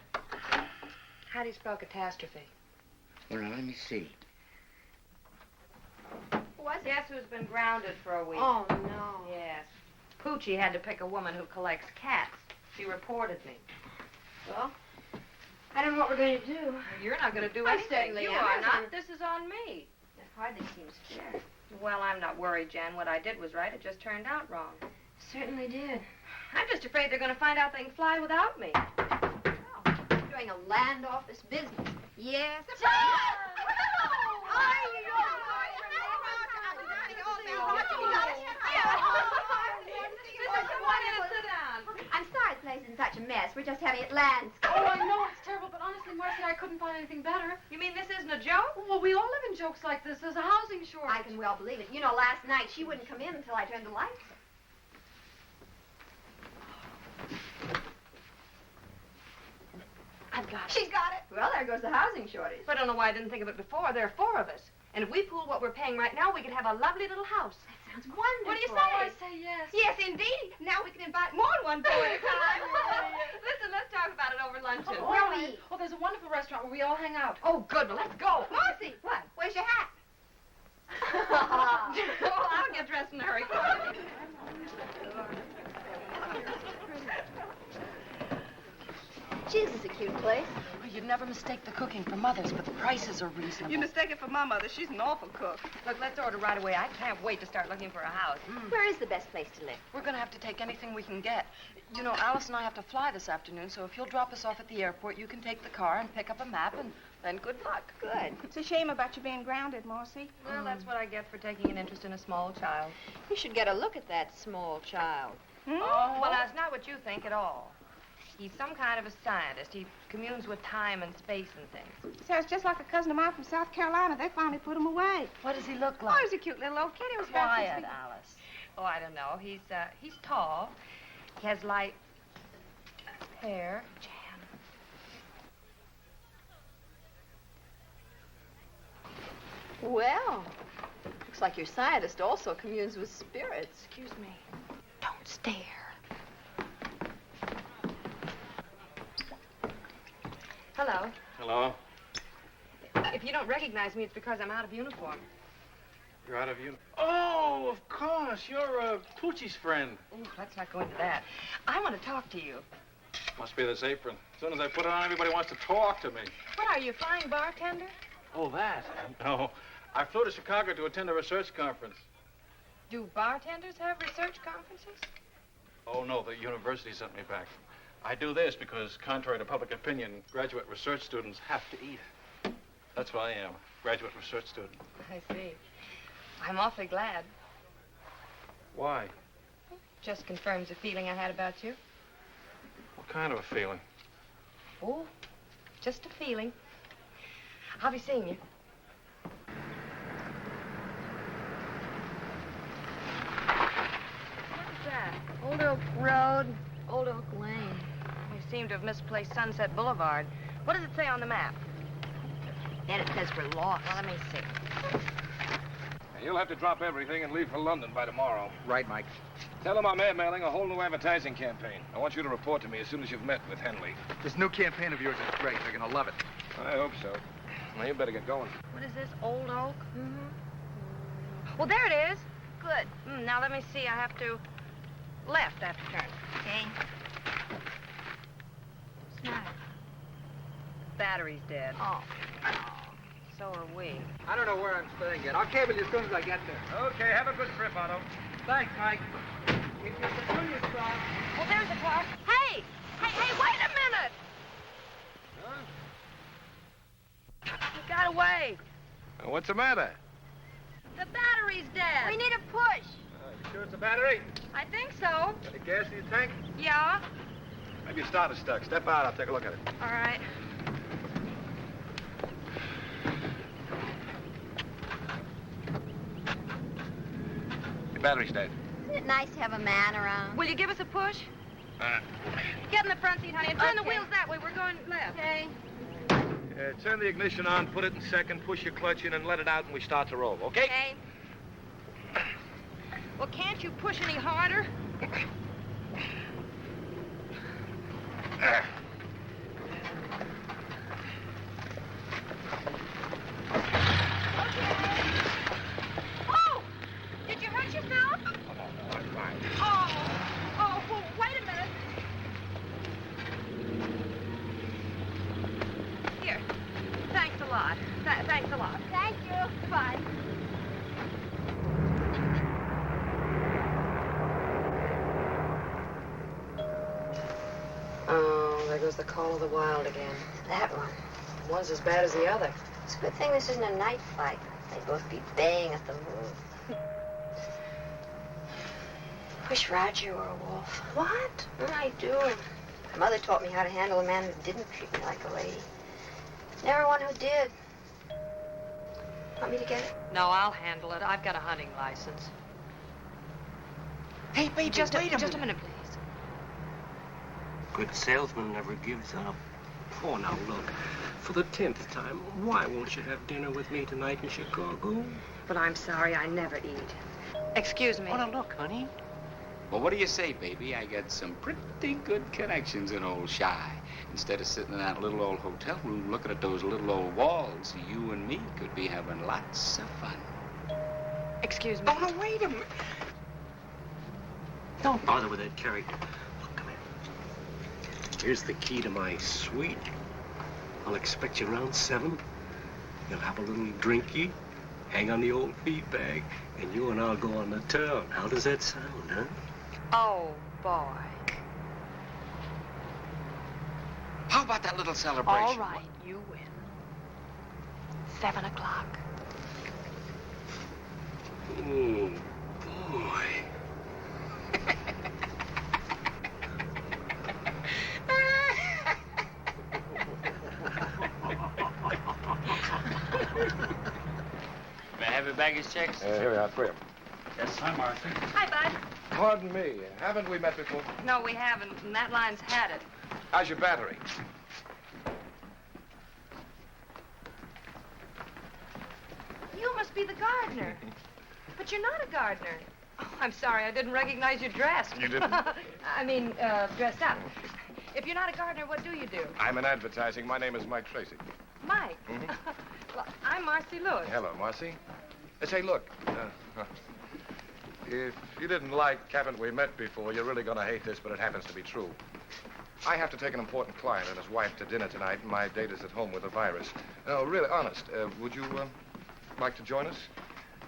How do you spell catastrophe? Well, now, let me see. Guess who's been grounded for a week? Oh, no. Yes. Poochie had to pick a woman who collects cats. She reported me. Well, I don't know what we're going to do. You're not going to do I anything. certainly You am. are not. This is on me. That hardly seems fair. Well, I'm not worried, Jan. What I did was right. It just turned out wrong. Certainly did. I'm just afraid they're going to find out they can fly without me. You're doing a land office business. Yes. I'm sorry the place is in such a mess. We're just having it landscaped. Oh, I know it's terrible, but honestly, Marcy, I couldn't find anything better. You mean this isn't a joke? Well, we all live in jokes like this. There's a housing shortage. I can well believe it. You know, last night she wouldn't come in until I turned the lights. I've got it. She's got it. Well, there goes the housing shortage. I don't know why I didn't think of it before. There are 4 of us. And if we pool what we're paying right now, we could have a lovely little house. That sounds wonderful. What do you say? Oh, I say yes. Yes, indeed. Now we can invite more than one boy at a time. Listen, let's talk about it over luncheon. Oh, Where all we right. Oh, there's a wonderful restaurant where we all hang out. Oh, good. Well, let's go. Marcy, what? Where's your hat? Well, I'll get dressed in a hurry. Gee, this is a cute place. Oh, you'd never mistake the cooking for Mother's, but the prices are reasonable. You mistake it for my mother. She's an awful cook. Look, let's order right away. I can't wait to start looking for a house. Where is the best place to live? We're going to have to take anything we can get. You know, Alice and I have to fly this afternoon, so if you'll drop us off at the airport, you can take the car and pick up a map, and then good luck. Good. It's a shame about you being grounded, Marcy. Well, that's what I get for taking an interest in a small child. You should get a look at that small child. Oh, well, that's not what you think at all. He's some kind of a scientist. He communes with time and space and things. Sounds just like a cousin of mine from South Carolina. They finally put him away. What does he look Oh, like? he's a cute little old kid. He was about Quiet, 60. Alice. Oh, I don't know. He's tall. He has light hair. Well, looks like your scientist also communes with spirits. Excuse me. Don't stare. Hello. Hello. If you don't recognize me, it's because I'm out of uniform. You're out of uniform. Oh, of course. You're Poochie's friend. Ooh, let's not go into that. I want to talk to you. Must be this apron. As soon as I put it on, everybody wants to talk to me. What are you, a flying bartender? Oh, that? No. I flew to Chicago to attend a research conference. Do bartenders have research conferences? Oh, no, the university sent me back. I do this because, contrary to public opinion, graduate research students have to eat. That's what I am, graduate research student. I see. I'm awfully glad. Why? Just confirms the feeling I had about you. What kind of a feeling? Oh, just a feeling. I'll be seeing you. What's that? Old Oak Road, Old Oak Lane. You seem to have misplaced Sunset Boulevard. What does it say on the map? Then it says we're lost. Well, let me see. You'll have to drop everything and leave for London by tomorrow. Right, Mike. Tell them I'm airmailing a whole new advertising campaign. I want you to report to me as soon as you've met with Henley. This new campaign of yours is great. They're going to love it. I hope so. Now, you better get going. What is this, Old Oak? Mm-hmm. Well, there it is. Good. Now, let me see. I have to left after turn. Okay. Smile. Battery's dead. Oh. So are we. I don't know where I'm staying yet. I'll cable you as soon as I get there. Okay, have a good trip, Otto. Thanks, Mike. If you continue, Scott. Well, there's the car. Hey! Hey, wait a minute! Huh? He got away. What's the matter? The battery's dead. We need a push. You sure it's a battery? I think so. Any gas in your tank? Yeah. Maybe your starter's stuck. Step out, I'll take a look at it. All right. Your battery's dead. Isn't it nice to have a man around? Will you give us a push? Get in the front seat, honey, and turn the Okay. wheels that way. We're going left. Okay. Turn the ignition on, put it in second, push your clutch in, and let it out, and we start to roll, okay? Okay. Well, can't you push any harder? Oh! Did you hurt yourself? I'm fine. Oh! was the Call of the Wild again. That one. One's as bad as the other. It's a good thing this isn't a night flight. They'd both be baying at the moon. Wish Roger were a wolf. What? I do. My mother taught me how to handle a man who didn't treat me like a lady. Never one who did. Want me to get it? No, I'll handle it. I've got a hunting license. Hey, baby, Just wait a minute, please. Good salesman never gives up. Oh, now look. For the 10th time, why won't you have dinner with me tonight in Chicago? But I'm sorry, I never eat. Excuse me. Oh, now look, honey. Well, what do you say, baby? I got some pretty good connections in old Shy. Instead of sitting in that little old hotel room looking at those little old walls, you and me could be having lots of fun. Excuse me. Oh, no, wait a minute. Don't bother with that character. Look, come here. Here's the key to my suite. I'll expect you around 7. You'll have a little drinky, hang on the old feed bag, and you and I'll go on the town. How does that sound, huh? Oh, boy. How about that little celebration? All right, you win. 7 o'clock. Oh, boy. May I have your baggage checks? Here we are, 3 of them. Yes, hi, Marcy. Hi, Bud. Pardon me, haven't we met before? No, we haven't, and that line's had it. How's your battery? You must be the gardener. But you're not a gardener. Oh, I'm sorry, I didn't recognize you dressed. You didn't? I mean, dressed up. If you're not a gardener, what do you do? I'm in advertising. My name is Mike Tracy. Mike. Mhm. Well, I'm Marcy Lewis. Hello, Marcy. Say, look, if you didn't like haven't we met before, you're really going to hate this, but it happens to be true. I have to take an important client and his wife to dinner tonight, and my date is at home with a virus. No, really, honest, would you like to join us?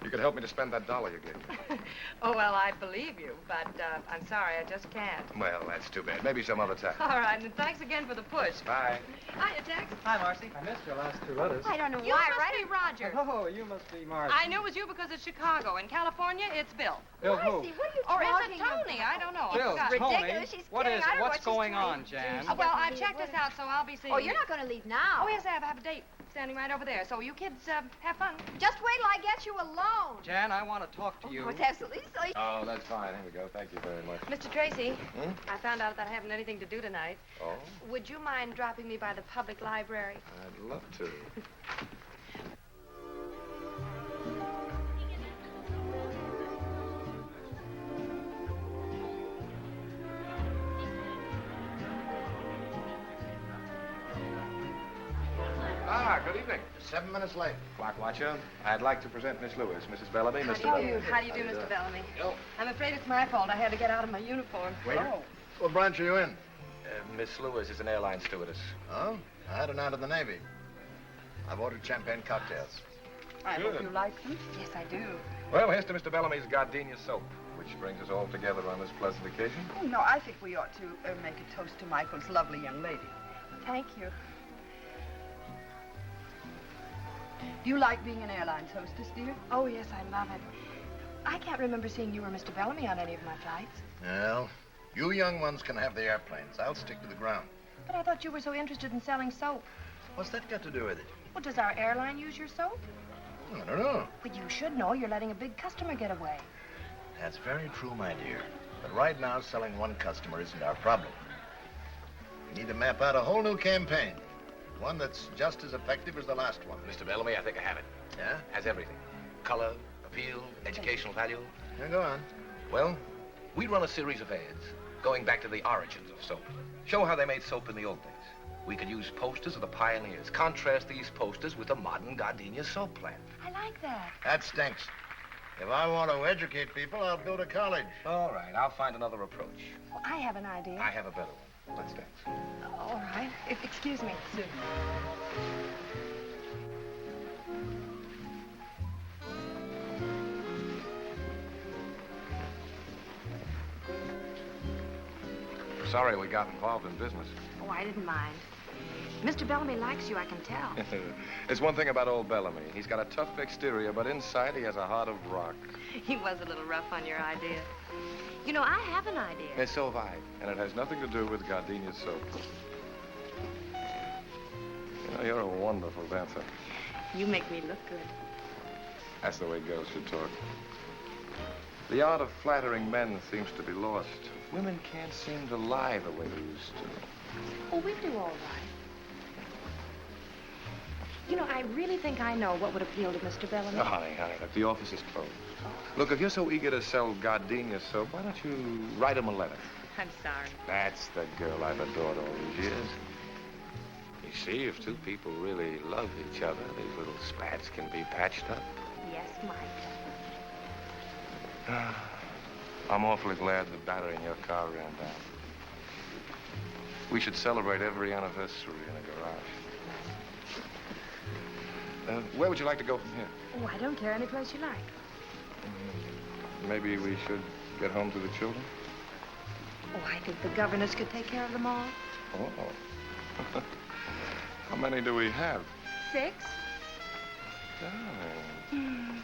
You could help me to spend that $1 you gave me. Oh, well, I believe you, but I'm sorry, I just can't. Well, that's too bad. Maybe some other time. All right, and thanks again for the push. Bye. Hiya, Tex. Hi, Marcy. I missed your last 2 letters. I don't know You why, must right? be Roger. Oh, you must be Marcy. I knew it was you because it's Chicago. In California, it's Bill. Bill who? Marcy, what are you Or is talking it Tony? about? I don't know. Bill, I forgot. Tony. Ridiculous. She's What kidding. is? I don't know What's what she's going trying on, to Jan? do. Well, I've checked this out, so I'll be seeing Oh, you. you're not going to leave now. Oh, yes, I have a date standing right over there. So you kids have fun. Just wait till I get you alone. Jan, I want to talk to you. Oh, it's absolutely silly. Oh, that's fine. Here we go. Thank you very much. Mr. Tracy, Hmm? I found out that I haven't anything to do tonight. Oh, Would you mind dropping me by the public library? I'd love to. Good evening. 7 minutes late. Clock watcher, I'd like to present Miss Lewis, Mrs. Bellamy, How Mr. do you Bellamy. do? How do you do, Mr. Bellamy? Oh. I'm afraid it's my fault. I had to get out of my uniform. Waiter. What branch are you in? Miss Lewis is an airline stewardess. Oh, I had an out of the Navy. I've ordered champagne cocktails. I Good. hope you like them. Yes, I do. Well, here's to Mr. Bellamy's gardenia soap, which brings us all together on this pleasant occasion. Oh, no, I think we ought to make a toast to Michael's lovely young lady. Thank you. Do you like being an airline hostess, dear? Oh, yes, I love it. I can't remember seeing you or Mr. Bellamy on any of my flights. Well, you young ones can have the airplanes. I'll stick to the ground. But I thought you were so interested in selling soap. What's that got to do with it? Well, does our airline use your soap? I don't know. But you should know. You're letting a big customer get away. That's very true, my dear. But right now, selling one customer isn't our problem. We need to map out a whole new campaign. One that's just as effective as the last one. Mr. Bellamy, I think I have it. Yeah? Has everything. Color, appeal, educational value. Yeah, go on. Well, we run a series of ads going back to the origins of soap. Show how they made soap in the old days. We could use posters of the pioneers. Contrast these posters with the modern gardenia soap plant. I like that. That stinks. If I want to educate people, I'll go to college. All right, I'll find another approach. Well, I have an idea. I have a better one. Let's dance. All right. Excuse me. sorry we got involved in business. Oh, I didn't mind. Mr. Bellamy likes you, I can tell. There's one thing about old Bellamy. He's got a tough exterior, but inside he has a heart of rock. He was a little rough on your idea. You know, I have an idea. And so have I. And it has nothing to do with gardenia soap. You know, you're a wonderful dancer. You make me look good. That's the way girls should talk. The art of flattering men seems to be lost. Women can't seem to lie the way they used to. Oh, we do all right. You know, I really think I know what would appeal to Mr. Bellamy. Oh, honey, look, the office is closed. Look, if you're so eager to sell gardenia soap, why don't you write him a letter? I'm sorry. That's the girl I've adored all these years. You see, if two people really love each other, these little spats can be patched up. Yes, Mike. I'm awfully glad the battery in your car ran down. We should celebrate every anniversary in a garage. Where would you like to go from here? Oh, I don't care. Any place you like. Maybe we should get home to the children? Oh, I think the governess could take care of them all. Oh. How many do we have? 6. Darling.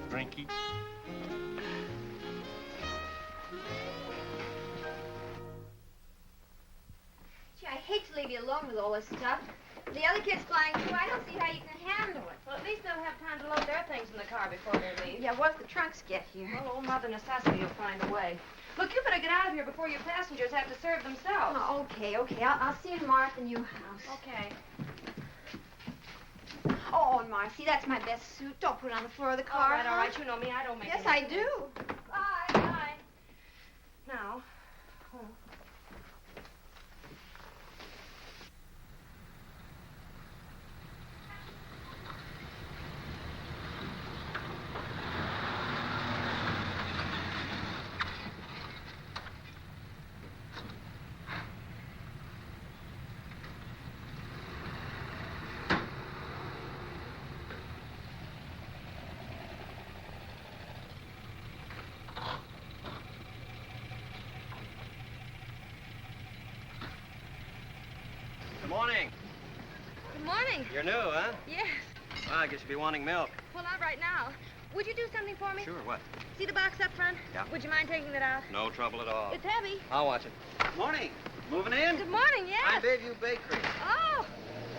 Drinky. Gee, I hate to leave you alone with all this stuff. The other kids flying through, I don't see how you can handle it. Well, at least they'll have time to load their things in the car before they leave. Yeah, once the trunks get here. Well, old Mother Necessity will find a way. Look, you better get out of here before your passengers have to serve themselves. Oh, okay. I'll see you tomorrow at the new house. Okay. Oh, and Marcy, that's my best suit. Don't put it on the floor of the car. All right. You know me. I don't make Yes, any I do. Bye. Bye. Now. Oh. Good morning. Good morning. You're new, huh? Yes. Well, I guess you'll be wanting milk. Well, not right now. Would you do something for me? Sure, what? See the box up front? Yeah. Would you mind taking that out? No trouble at all. It's heavy. I'll watch it. Morning. Moving in? Good morning, yes. I'm Bayview Bakery. Oh.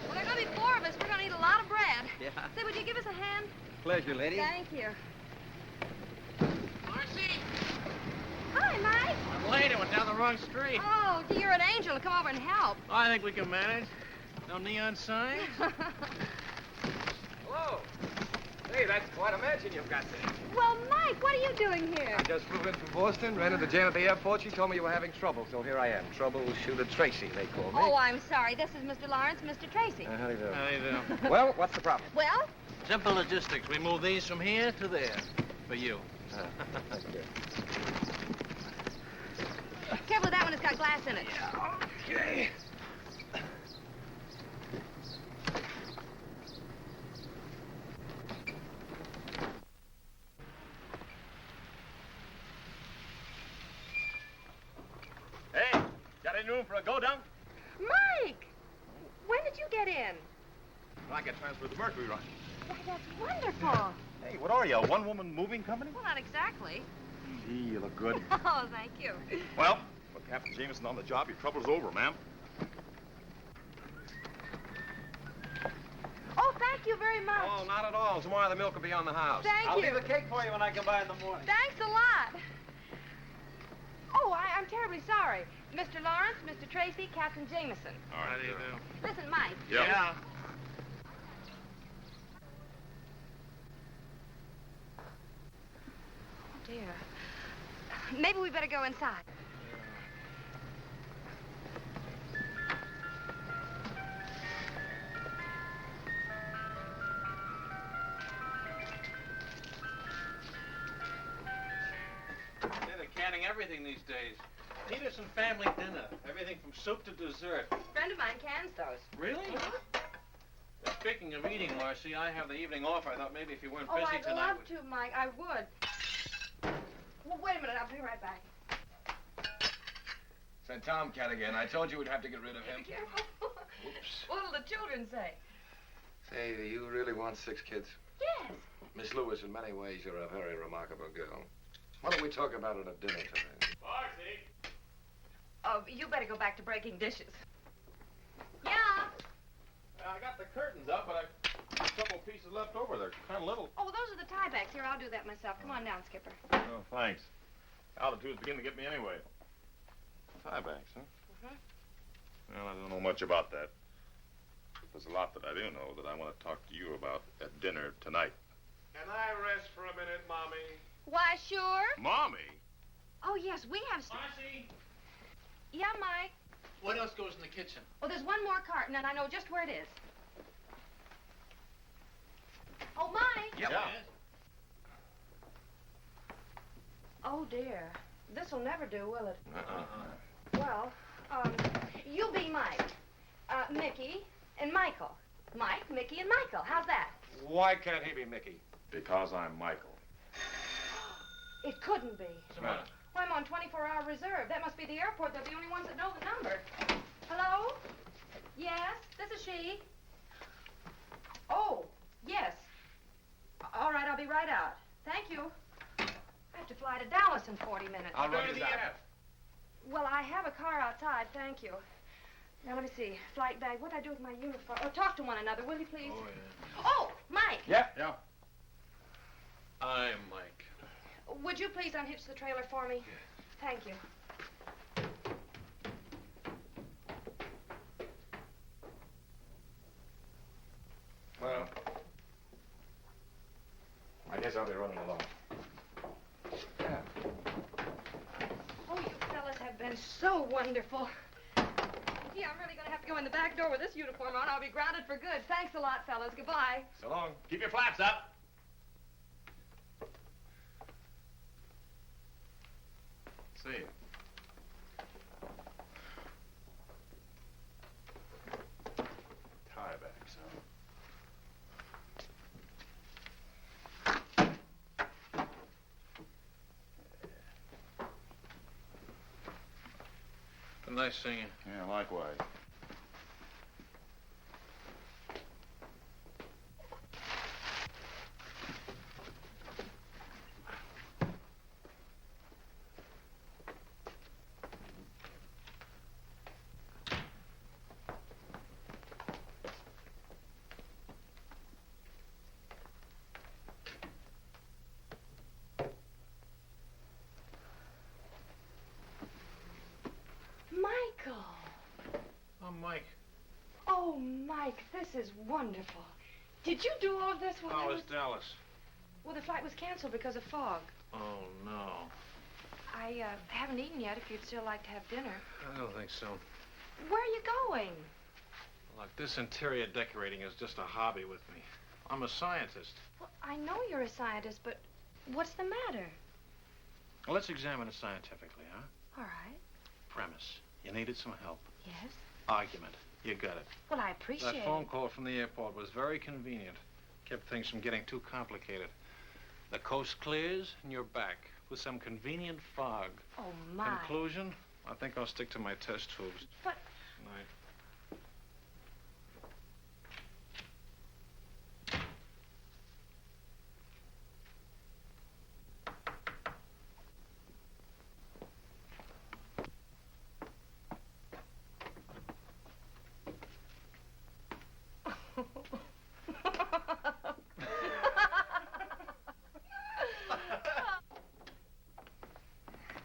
Well, there are going to be 4 of us. We're going to eat a lot of bread. Yeah. Say, would you give us a hand? Pleasure, lady. Thank you. Marcy! Hi, Mike. I'm late. I went down the wrong street. Oh, you're an angel to come over and help. I think we can manage. No neon signs? Hello. Hey, that's quite a mansion you've got there. Well, Mike, what are you doing here? I just flew in from Boston, ran into Jane at the airport. She told me you were having trouble, so here I am. Troubleshooter Tracy, they call me. Oh, I'm sorry. This is Mr. Lawrence, Mr. Tracy. How do you do? How do you do? Well, what's the problem? Well? Simple logistics. We move these from here to there. For you. Careful with that one. It's got glass in it. Okay. Hey, got any room for a go-dunk? Mike! When did you get in? I get transferred to Mercury Run. Why, that's wonderful. Hey, what are you, a one-woman moving company? Well, not exactly. Gee, you look good. Oh, thank you. Well, with Captain Jameson on the job, your trouble's over, ma'am. Oh, thank you very much. Oh, not at all. Tomorrow the milk will be on the house. Thank I'll you. leave a cake for you when I come by in the morning. Thanks a lot. Oh, I'm terribly sorry. Mr. Lawrence, Mr. Tracy, Captain Jameson. All right, How do you do? Listen, Mike. Yeah. Oh, dear. Maybe we better go inside. They're canning everything these days. Peterson family dinner. Everything from soup to dessert. A friend of mine cans those. Really? speaking of eating, Marcy, I have the evening off. I thought maybe if you weren't Oh, busy I'd tonight... love to, Mike. I would. Well, wait a minute. I'll be right back. It's that Tomcat again. I told you we'd have to get rid of him. Be careful. Whoops. What'll the children say? Say, do you really want 6 kids? Yes. Miss Lewis, in many ways, you're a very remarkable girl. Why don't we talk about it at dinner tonight? Marcy! Oh, you better go back to breaking dishes. Yeah. I got the curtains up, but I've a couple pieces left over. They're kind of little. Oh, those are the tiebacks. Here, I'll do that myself. Come on down, Skipper. Oh, thanks. Altitude's beginning to get me anyway. Tiebacks, huh? Mm-hmm. Well, I don't know much about that. There's a lot that I do know that I want to talk to you about at dinner tonight. Can I rest for a minute, Mommy? Why, sure. Mommy? Oh, yes, we have... Marcy! Yeah, Mike? What else goes in the kitchen? Oh, there's one more carton, and I know just where it is. Oh, Mike! Yeah. Oh, dear. This'll never do, will it? Uh-uh. Well, you be Mike, Mickey, and Michael. Mike, Mickey, and Michael. How's that? Why can't he be Mickey? Because I'm Michael. It couldn't be. What's the matter? Well, I'm on 24-hour reserve. That must be the airport. They're the only ones that know the number. Hello? Yes, this is she. Oh, yes. All right, I'll be right out. Thank you. I have to fly to Dallas in 40 minutes. I'll run you down. Well, I have a car outside, thank you. Now, let me see. Flight bag. What'd I do with my uniform? Oh, talk to one another, will you, please? Oh, yeah. Oh, Mike. Yeah? Yeah. I'm Mike. Would you please unhitch the trailer for me? Thank you. Well, I guess I'll be running along. Yeah. Oh, you fellas have been so wonderful. Yeah, I'm really going to have to go in the back door with this uniform on. I'll be grounded for good. Thanks a lot, fellas. Goodbye. So long. Keep your flaps up. See you. Tiebacks, huh? Nice singing. Yeah, likewise. Michael. I'm Mike. Oh, Mike, this is wonderful. Did you do all of this while I How was... is Dallas? Well, the flight was canceled because of fog. Oh, no. I haven't eaten yet if you'd still like to have dinner. I don't think so. Where are you going? Look, this interior decorating is just a hobby with me. I'm a scientist. Well, I know you're a scientist, but what's the matter? Well, let's examine it scientifically, huh? All right. Premise. You needed some help. Yes? Argument. You got it. Well, I appreciate That phone call from the airport was very convenient. Kept things from getting too complicated. The coast clears and you're back with some convenient fog. Oh, my. Conclusion? I think I'll stick to my test tubes. But... Night.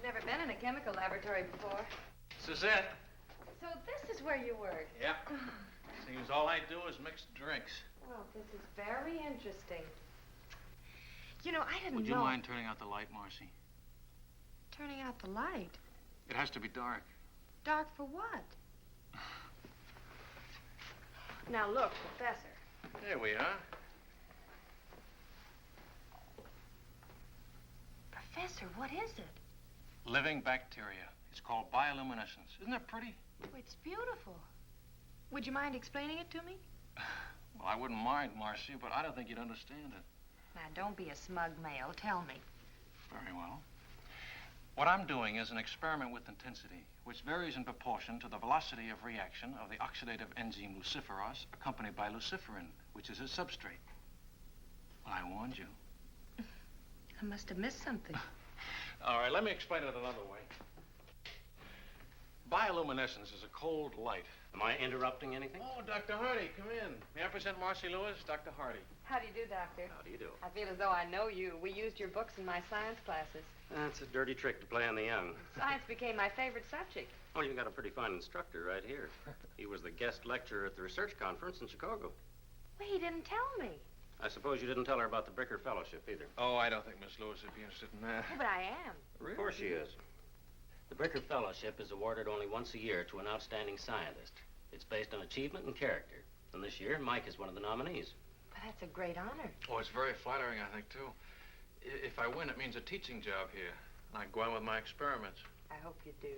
Never been in a chemical laboratory before. This is it. So this is where you work. Yeah. Seems all I do is mix drinks. Well, this is very interesting. You know, I didn't Would know... you mind turning out the light, Marcy? Turning out the light? It has to be dark. Dark for what? Now, look, Professor. There we are. Professor, what is it? Living bacteria. It's called bioluminescence. Isn't that pretty? Oh, it's beautiful. Would you mind explaining it to me? Well, I wouldn't mind, Marcy, but I don't think you'd understand it. Now, don't be a smug male. Tell me. Very well. What I'm doing is an experiment with intensity, which varies in proportion to the velocity of reaction of the oxidative enzyme luciferase, accompanied by luciferin, which is its substrate. Well, I warned you. I must have missed something. All right, let me explain it another way. Bioluminescence is a cold light. Am I interrupting anything? Oh, Dr. Hardy, come in. May I present Marcy Lewis, Dr. Hardy. How do you do, Doctor? How do you do? I feel as though I know you. We used your books in my science classes. That's a dirty trick to play on the young. Science became my favorite subject. Oh, you got a pretty fine instructor right here. He was the guest lecturer at the research conference in Chicago. Well, he didn't tell me. I suppose you didn't tell her about the Bricker Fellowship either. Oh, I don't think Miss Lewis would be interested in that. Oh, but I am. Of course she is. The Bricker Fellowship is awarded only once a year to an outstanding scientist. It's based on achievement and character. And this year, Mike is one of the nominees. But that's a great honor. Oh, it's very flattering, I think, too. If I win, it means a teaching job here. And I go on with my experiments. I hope you do.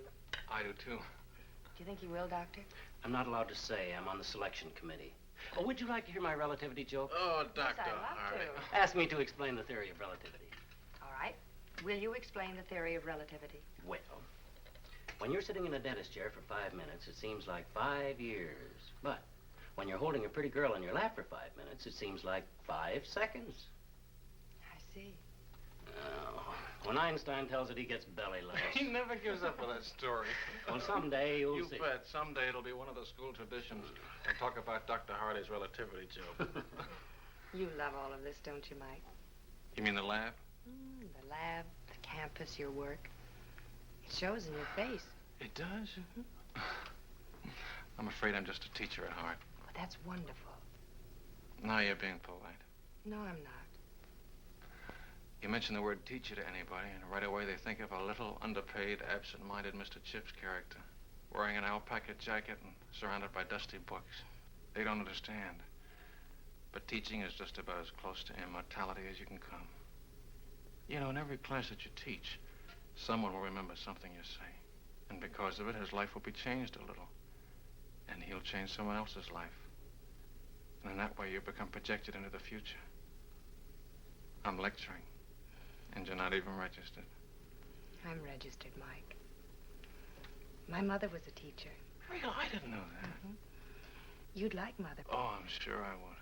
I do, too. Do you think you will, Doctor? I'm not allowed to say. I'm on the selection committee. Oh, would you like to hear my relativity joke? Oh, Doctor. Yes, I'd love to. Ask me to explain the theory of relativity. All right. Will you explain the theory of relativity? Well, when you're sitting in a dentist chair for 5 minutes, it seems like 5 years. But when you're holding a pretty girl in your lap for 5 minutes, it seems like 5 seconds. I see. Oh, when Einstein tells it, he gets belly laughs. He never gives up with that story. Well, someday you'll see. You bet. Someday it'll be one of the school traditions. I'll talk about Dr. Hardy's relativity joke. You love all of this, don't you, Mike? You mean the lab? The lab, the campus, your work. It shows in your face. It does? I'm afraid I'm just a teacher at heart. Well, that's wonderful. Now you're being polite. No, I'm not. You mention the word teacher to anybody, and right away they think of a little, underpaid, absent-minded Mr. Chips character, wearing an alpaca jacket and surrounded by dusty books. They don't understand. But teaching is just about as close to immortality as you can come. You know, in every class that you teach, someone will remember something you say. And because of it, his life will be changed a little. And he'll change someone else's life. And in that way, you become projected into the future. I'm lecturing. And you're not even registered. I'm registered, Mike. My mother was a teacher. Really? I didn't know that. Mm-hmm. You'd like Mother. Oh, I'm sure I would.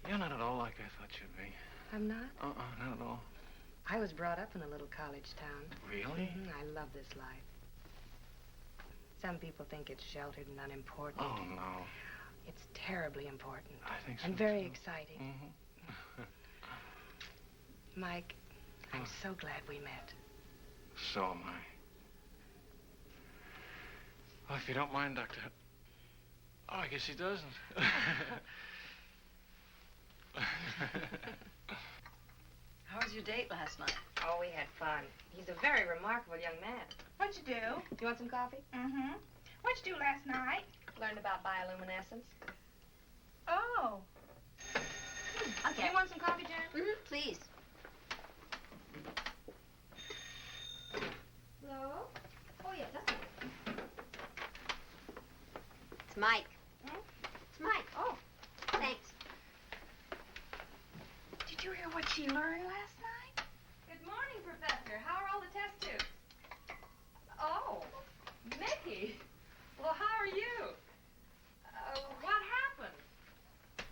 You're not at all like I thought you'd be. I'm not? Not at all. I was brought up in a little college town. Really? Mm-hmm. I love this life. Some people think it's sheltered and unimportant. Oh, no. It's terribly important. I think so, and very too. exciting. Mm-hmm. Mike, I'm so glad we met. So am I. Well, if you don't mind, Doctor. Oh, I guess he doesn't. How was your date last night? Oh, we had fun. He's a very remarkable young man. What'd you do? You want some coffee? Mm-hmm. What'd you do last night? Learned about bioluminescence. Oh. Okay. You want some coffee, Jan? Mm-hmm, please. Hello? Oh, yeah, that's it. It's Mike. Hmm? It's Mike. Oh. Thanks. Did you hear what she learned last night? Good morning, Professor. How are all the test tubes? Oh, Mickey. Well, how are you? What happened?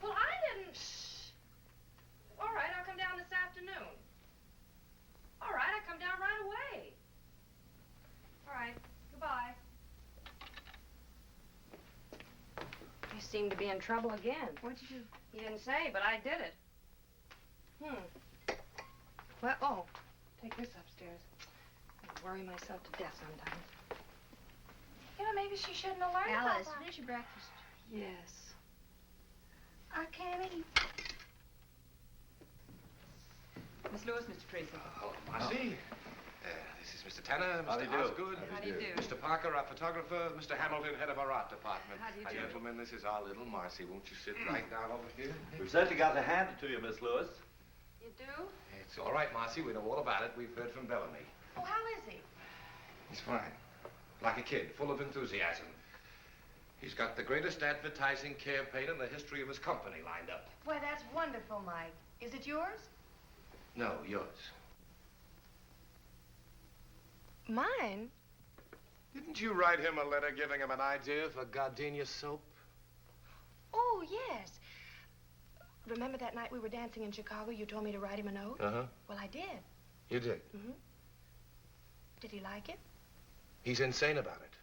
Well, I didn't... Shh. All right, I'll come down this afternoon. All right, I'll come down right away. All right, goodbye. You seem to be in trouble again. What'd you do? He didn't say, but I did it. Well, oh, take this upstairs. I worry myself to death sometimes. You know, maybe she shouldn't have learned Alice, about that. finish your breakfast. Yes. I can't eat. Miss Lewis, Mr. Tracy. Hello, Marcy. This is Mr. Tanner, How do Mr. you do? Osgood. How do you do? Mr. Parker, our photographer. Mr. Hamilton, head of our art department. How do you do? Gentlemen, this is our little Marcy. Won't you sit right down over here? We've certainly got to hand it to you, Miss Lewis. You do? It's all right, Marcy. We know all about it. We've heard from Bellamy. Oh, how is he? He's fine. Like a kid, full of enthusiasm. He's got the greatest advertising campaign in the history of his company lined up. Why, that's wonderful, Mike. Is it yours? No, yours. Mine? Didn't you write him a letter giving him an idea for gardenia soap? Oh, yes. Remember that night we were dancing in Chicago? You told me to write him a note? Uh-huh. Well, I did. You did? Mm-hmm. Did he like it? He's insane about it.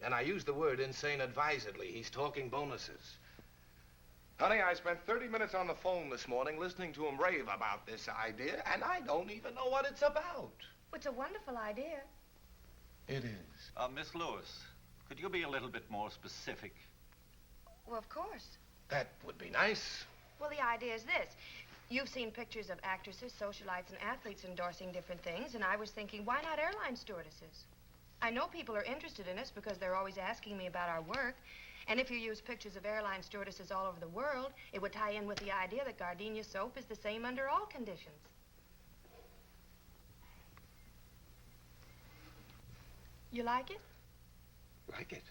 And I use the word insane advisedly. He's talking bonuses. Honey, I spent 30 minutes on the phone this morning listening to him rave about this idea, and I don't even know what it's about. It's a wonderful idea. It is. Miss Lewis, could you be a little bit more specific? Well, of course. That would be nice. Well, the idea is this. You've seen pictures of actresses, socialites, and athletes endorsing different things, and I was thinking, why not airline stewardesses? I know people are interested in us because they're always asking me about our work, and if you use pictures of airline stewardesses all over the world, it would tie in with the idea that gardenia soap is the same under all conditions. You like it? Like it?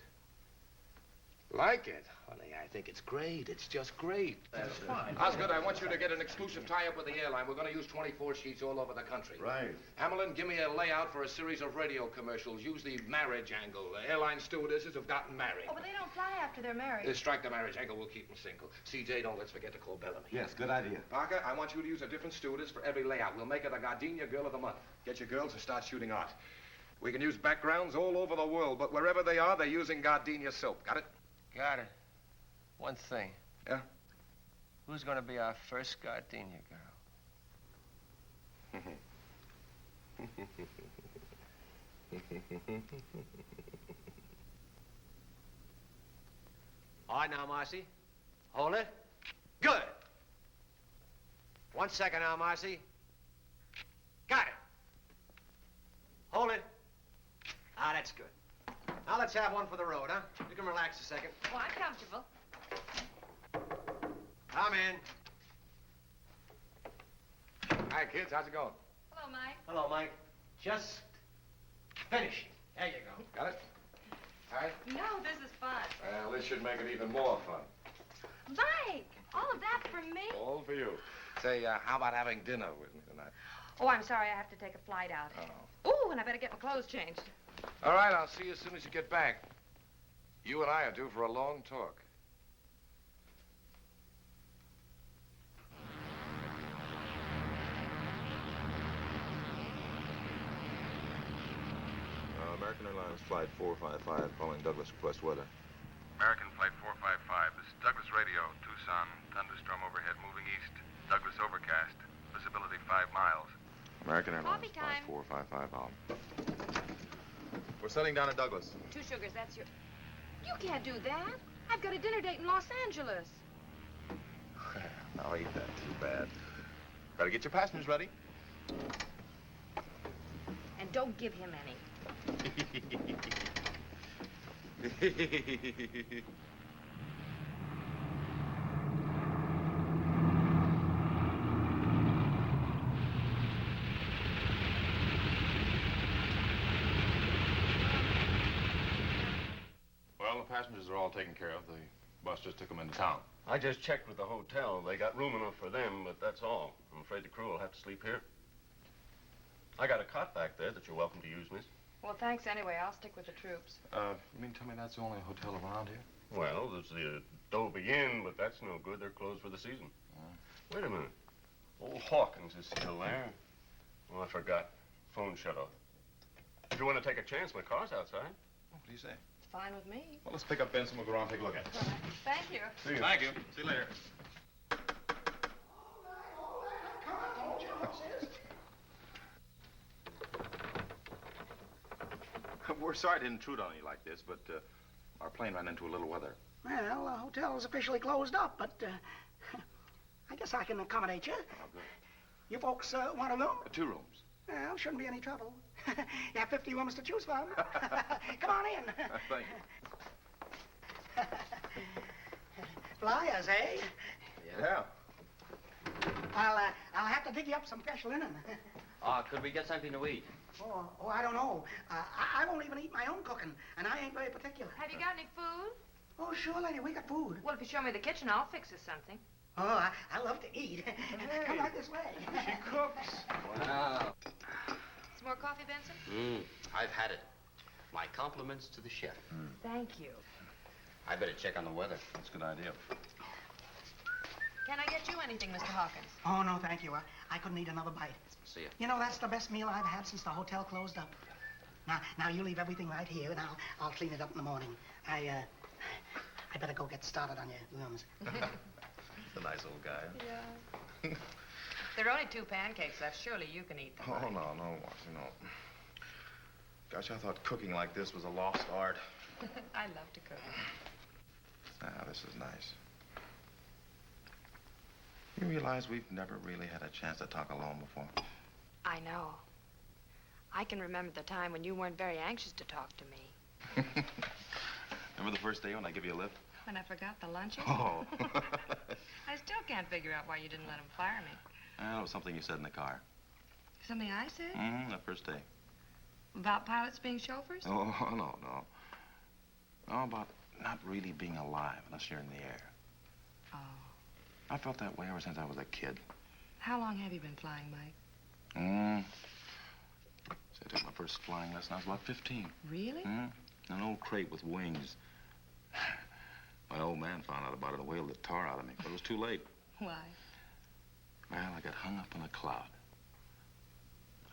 Like it? Honey, I think it's great. It's just great. That's fine. Osgood, I want you to get an exclusive tie-up with the airline. We're going to use 24 sheets all over the country. Right. Hamilton, give me a layout for a series of radio commercials. Use the marriage angle. The airline stewardesses have gotten married. Oh, but they don't fly after they're married. Strike the marriage angle. We'll keep them single. CJ, don't let's forget to call Bellamy. Yes, good idea. Parker, I want you to use a different stewardess for every layout. We'll make her the Gardenia Girl of the Month. Get your girls and start shooting art. We can use backgrounds all over the world, but wherever they are, they're using Gardenia soap. Got it? Got it. One thing. Yeah? Who's going to be our first gardenia girl? All right, now, Marcy. Hold it. Good. 1 second now, Marcy. Got it. Hold it. Ah, that's good. Now let's have one for the road, huh? You can relax a second. Oh, I'm comfortable. Come in. Hi, kids. How's it going? Hello, Mike. Hello, Mike. Just finishing. There you go. Got it? All right? No, this is fun. Well, this should make it even more fun. Mike, all of that for me? All for you. Say, how about having dinner with me tonight? Oh, I'm sorry. I have to take a flight out. Oh. Ooh, and I better get my clothes changed. All right, I'll see you as soon as you get back. You and I are due for a long talk. American Airlines Flight 455 calling Douglas request weather. American Flight 455. This is Douglas Radio. Tucson, thunderstorm overhead moving east. Douglas overcast. Visibility 5 miles. American Airlines Coffee Flight time. 455 out. We're setting down at Douglas. 2 sugars, that's your... You can't do that. I've got a dinner date in Los Angeles. Now, ain't that too bad. Better get your passengers ready. And don't give him any. Well, the passengers are all taken care of. The bus just took them into town. I just checked with the hotel. They got room enough for them, but that's all. I'm afraid the crew will have to sleep here. I got a cot back there that you're welcome to use, miss. Well, thanks anyway. I'll stick with the troops. You mean tell me that's the only hotel around here? Well, there's the Adobe Inn, but that's no good. They're closed for the season. Wait a minute. Old Hawkins is still there. Oh, I forgot. Phone shut off. If you want to take a chance, my car's outside. What do you say? It's fine with me. Well, let's pick up Benson. We'll go around and take a look at it. All right. Thank you. See you. Thank you. See you later. We're sorry to intrude on you like this, but our plane ran into a little weather. Well, the hotel is officially closed up, but I guess I can accommodate you. Oh, good. You folks want a room? 2 rooms. Well, shouldn't be any trouble. You have 50 rooms to choose from. Come on in. Thank you. Flyers, eh? Yeah. I'll have to dig you up some fresh linen. Could we get something to eat? Oh, I don't know. I won't even eat my own cooking, and I ain't very particular. Have you got any food? Oh, sure, lady. We got food. Well, if you show me the kitchen, I'll fix us something. Oh, I love to eat. Come right this way. She cooks. Wow. Some more coffee, Benson? I've had it. My compliments to the chef. Thank you. I better check on the weather. That's a good idea. Can I get you anything, Mr. Hawkins? Oh, no, thank you. I couldn't eat another bite. See ya. You know, that's the best meal I've had since the hotel closed up. Now you leave everything right here, and I'll clean it up in the morning. I better go get started on your rooms. He's a nice old guy. Yeah. There are only 2 pancakes left. Surely you can eat them. Oh, no, Marcy, no. Gosh, I thought cooking like this was a lost art. I love to cook. Ah, this is nice. You realize we've never really had a chance to talk alone before? I know. I can remember the time when you weren't very anxious to talk to me. Remember the first day when I gave you a lift? When I forgot the luncheon? Oh. I still can't figure out why you didn't let him fire me. That was something you said in the car. Something I said? That first day. About pilots being chauffeurs? Oh, no. No, about not really being alive unless you're in the air. Oh. I felt that way ever since I was a kid. How long have you been flying, Mike? So I took my first flying lesson. I was about 15. Really? An old crate with wings. My old man found out about it and whaled the tar out of me, but it was too late. Why? Well, I got hung up in a cloud.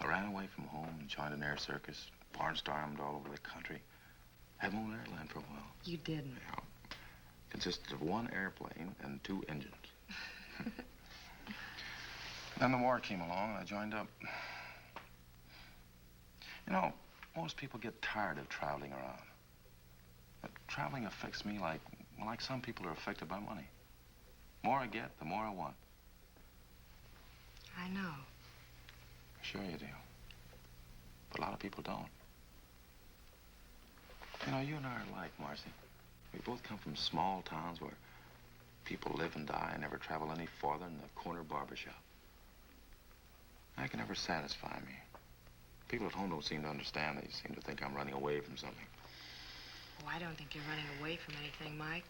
I ran away from home and joined an air circus, barnstormed all over the country. Had my own airline for a while. You didn't? Yeah. Consisted of 1 airplane and 2 engines. Then the war came along and I joined up. You know, most people get tired of traveling around. But traveling affects me like some people are affected by money. The more I get, the more I want. I know. Sure you do. But a lot of people don't. You know, you and I are alike, Marcy. We both come from small towns where people live and die and never travel any farther than the corner barbershop. That can never satisfy me. People at home don't seem to understand. They seem to think I'm running away from something. Oh, I don't think you're running away from anything, Mike.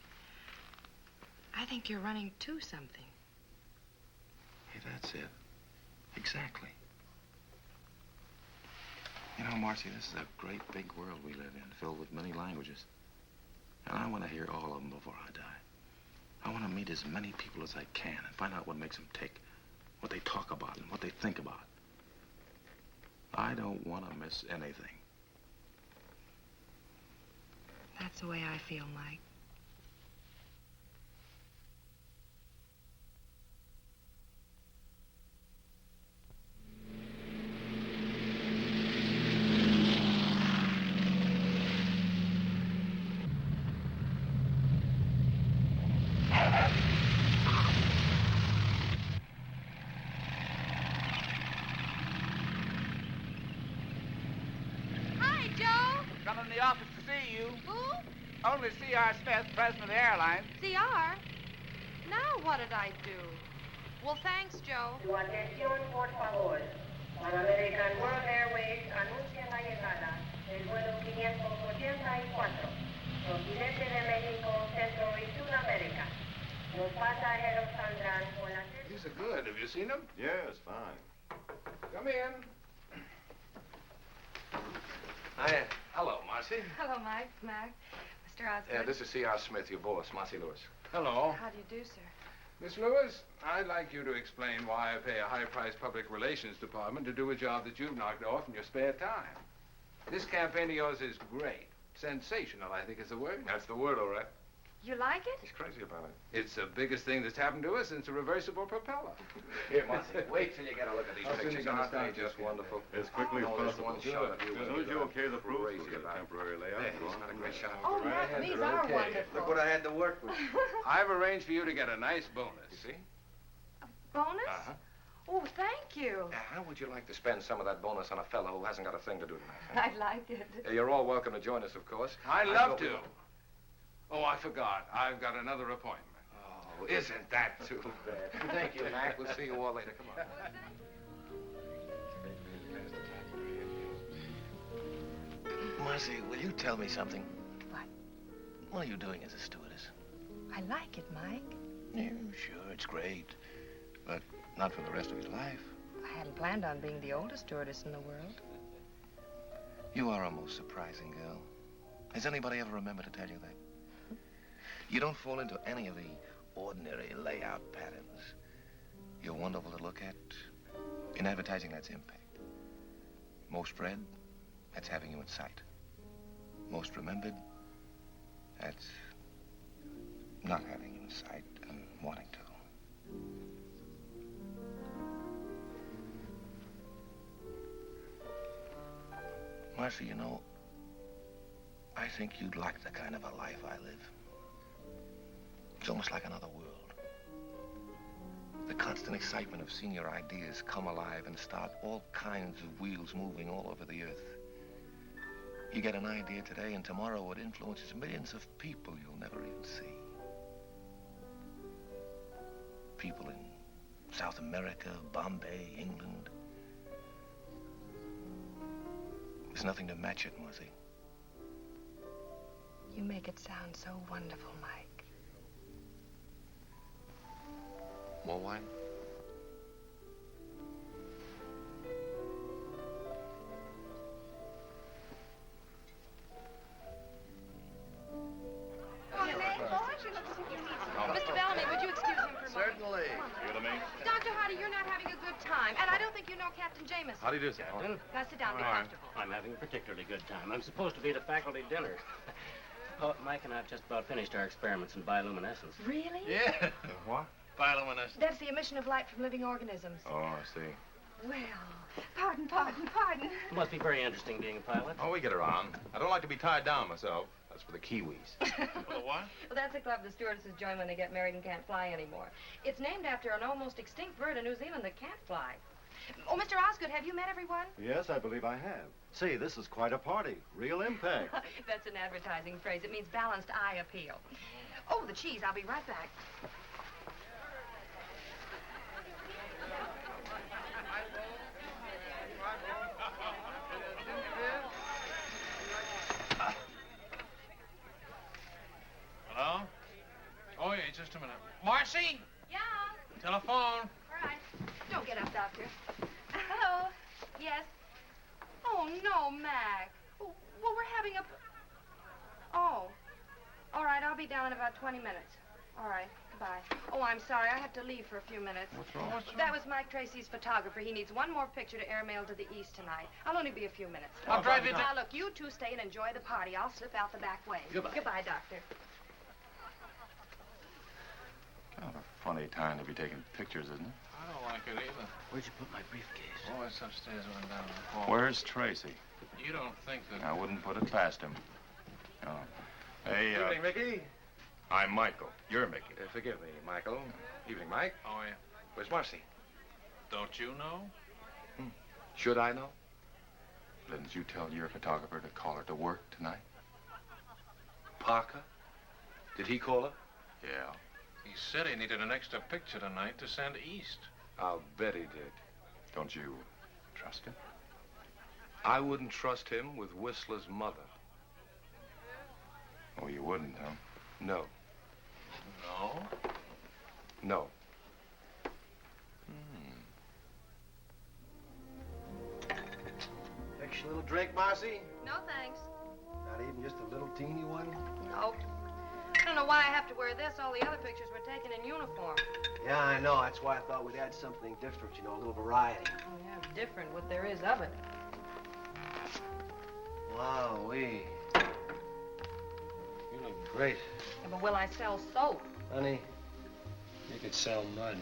I think you're running to something. Hey, that's it. Exactly. You know, Marcy, this is a great big world we live in, filled with many languages. And I want to hear all of them before I die. I want to meet as many people as I can and find out what makes them tick, what they talk about and what they think about. I don't want to miss anything. That's the way I feel, Mike. Hi, Joe. Come in the office to see you. Who? Only C.R. Smith, president of the airline. CR? Now what did I do? Well, thanks, Joe. Su atención, por favor. Pan American World Airways anuncia la llegada del vuelo 584, procedente de México, Centro y Sudamérica. Los pasajeros saldrán con la... These are good. Have you seen them? Yes, fine. Come in. Hello, Marcy. Hello, Mike. Mac. Mr. Osgood. Yeah, this is C.R. Smith, your boss, Marcy Lewis. Hello. How do you do, sir? Miss Lewis, I'd like you to explain why I pay a high-priced public relations department to do a job that you've knocked off in your spare time. This campaign of yours is great. Sensational, I think is the word. That's the word, all right. You like it? He's crazy about it. It's the biggest thing that's happened to us since a reversible propeller. Here, Marcy, wait till you get a look at these pictures. Aren't they just wonderful? As quickly as Oh, there's possible. one shot of you. As soon as you okay the proof, we'll Crazy get a about it. temporary layout. There, he's got a great shot. Oh, Mac, these are wonderful. Look what I had to work with. I've arranged for you to get a nice bonus. You see? Bonus? Uh-huh. Oh, thank you. How would you like to spend some of that bonus on a fellow who hasn't got a thing to do tonight? I'd like it. You're all welcome to join us, of course. I'd I love thought we- to. Oh, I forgot. I've got another appointment. Oh, isn't that too bad? Thank you, Mac. We'll see you all later. Come on. Marcy, will you tell me something? What? What are you doing as a stewardess? I like it, Mike. Yeah, sure, it's great. But not for the rest of his life. I hadn't planned on being the oldest stewardess in the world. You are a most surprising girl. Has anybody ever remembered to tell you that? You don't fall into any of the ordinary layout patterns. You're wonderful to look at. In advertising, that's impact. Most read, that's having you in sight. Most remembered, that's not having you in sight and wanting to. Marcy, you know, I think you'd like the kind of a life I live. It's almost like another world. The constant excitement of seeing your ideas come alive and start all kinds of wheels moving all over the earth. You get an idea today, and tomorrow it influences millions of people you'll never even see. People in South America, Bombay, England. There's nothing to match it, Marcy. You make it sound so wonderful, Mike. More wine? Mr. Bellamy, would you excuse him for a moment? Certainly. You to me? Dr. Hardy, you're not having a good time, and I don't think you know Captain Jameson. How do you do, sir? Now sit down, be All right. comfortable. I'm having a particularly good time. I'm supposed to be at a faculty dinner. Oh, Mike and I have just about finished our experiments in bioluminescence. Really? Yeah. What? Bioluminescence. That's the emission of light from living organisms. Oh, I see. Well, pardon. It must be very interesting being a pilot. Oh, we get around. I don't like to be tied down myself. That's for the Kiwis. For the what? Well, that's a club the stewardesses join when they get married and can't fly anymore. It's named after an almost extinct bird in New Zealand that can't fly. Oh, Mr. Osgood, have you met everyone? Yes, I believe I have. See, this is quite a party. Real impact. That's an advertising phrase. It means balanced eye appeal. Oh, the cheese. I'll be right back. Hello? Oh, yeah, just a minute. Marcy? Yeah? Telephone. All right. Don't get up, Doctor. Hello? Yes? Oh, no, Mac. Well, we're having a... Oh. All right, I'll be down in about 20 minutes. All right, goodbye. Oh, I'm sorry. I have to leave for a few minutes. What's wrong? That was Mike Tracy's photographer. He needs one more picture to airmail to the east tonight. I'll only be a few minutes. I'll drive you down. Now, look, you two stay and enjoy the party. I'll slip out the back way. Goodbye. Goodbye, Doctor. Kind of a funny time to be taking pictures, isn't it? I don't like it either. Where'd you put my briefcase? Oh, it's upstairs and down the hall. Where's Tracy? You don't think that... I wouldn't put it past him. No. Hey, Evening, Mickey. I'm Michael. You're Mickey. Forgive me, Michael. Evening, Mike. Oh, yeah. Where's Marcy? Don't you know? Should I know? Didn't you tell your photographer to call her to work tonight? Parker? Did he call her? Yeah. He said he needed an extra picture tonight to send east. I'll bet he did. Don't you trust him? I wouldn't trust him with Whistler's mother. Oh, you wouldn't, huh? No. No? No. Extra little drink, Marcy? No, thanks. Not even just a little teeny one? Nope. I don't know why I have to wear this. All the other pictures were taken in uniform. Yeah, I know. That's why I thought we'd add something different, you know, a little variety. Oh, yeah, different what there is of it. Wow-wee. You look great. Yeah, but will I sell soap? Honey, you could sell mud.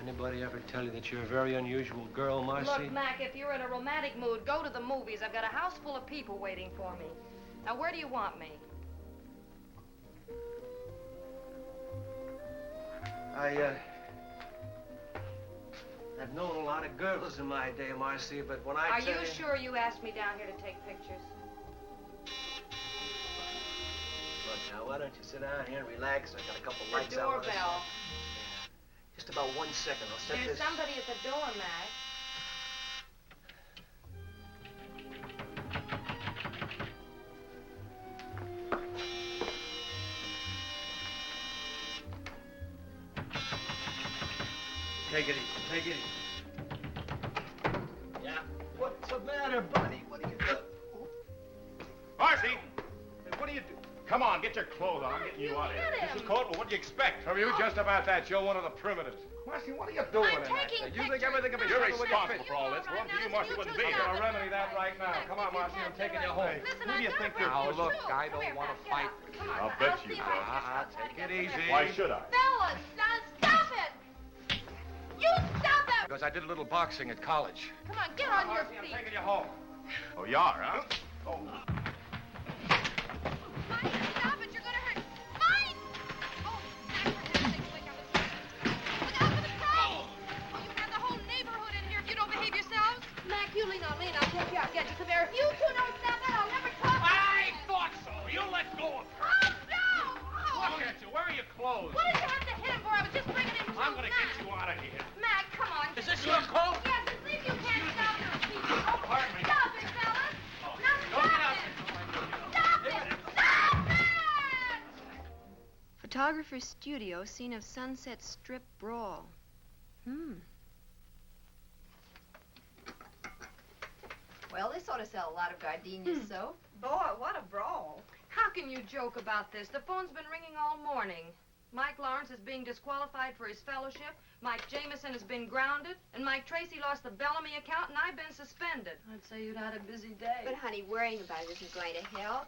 Anybody ever tell you that you're a very unusual girl, Marcy? Look, Mac, if you're in a romantic mood, go to the movies. I've got a house full of people waiting for me. Now, where do you want me? I've known a lot of girls in my day, Marcy, but when I Are tell you sure you asked me down here to take pictures? Look, now, why don't you sit down here and relax? I got a couple The lights I wanna see. doorbell. Just about 1 second. I'll set There's this... somebody at the door, Mac. Take it easy. Take it easy. Yeah. What's the matter, buddy? What are you doing? Marcy! Hey, what are you doing? Come on, get your clothes on. I'm getting you out of here. This is court, but what do you expect? From you just about that. You're one of the primitives. Marcy, what are you doing in that thing? You think everything can be You're settled with your responsible for all this. Well, to you, Marcy wouldn't be We're here. gonna remedy that right now. Come on, Marcy, I'm taking you home. Who do you think you're Now, look, I don't want to fight. I'll bet you do. Take it easy. Why should I? Fellas, now stop it! You stop it! Because I did a little boxing at college. Come on, get on your Marcy, feet. I'm taking you home. Oh, you are, huh? Oh. Mike, stop it, you're gonna hurt. Mike! Oh, Mac, for heaven's sake, wake up and look out for the crowd! Oh, you have the whole neighborhood in here if you don't behave yourselves. Mac, you lean on me and I'll take you out. Get you. Come here. If you two don't stop it, I'll never talk. I thought so. You let go of her. Oh, no! Oh. Look at you. Where are your clothes? What did you have to hit him for? I was just bringing him I'm going to get you out of here. Mac, come on. Is this your coat? Yes, and see if you can't stop your feet. Oh, Pardon me. stop it, fellas. Now Don't get stop out. it. Stop it. Stop it! Photographer's studio, scene of Sunset Strip brawl. Well, this ought to sell a lot of gardenias, so. Boy, what a brawl. How can you joke about this? The phone's been ringing all morning. Mike Lawrence is being disqualified for his fellowship. Mike Jameson has been grounded. And Mike Tracy lost the Bellamy account, and I've been suspended. I'd say you'd had a busy day. But, honey, worrying about it isn't going to help.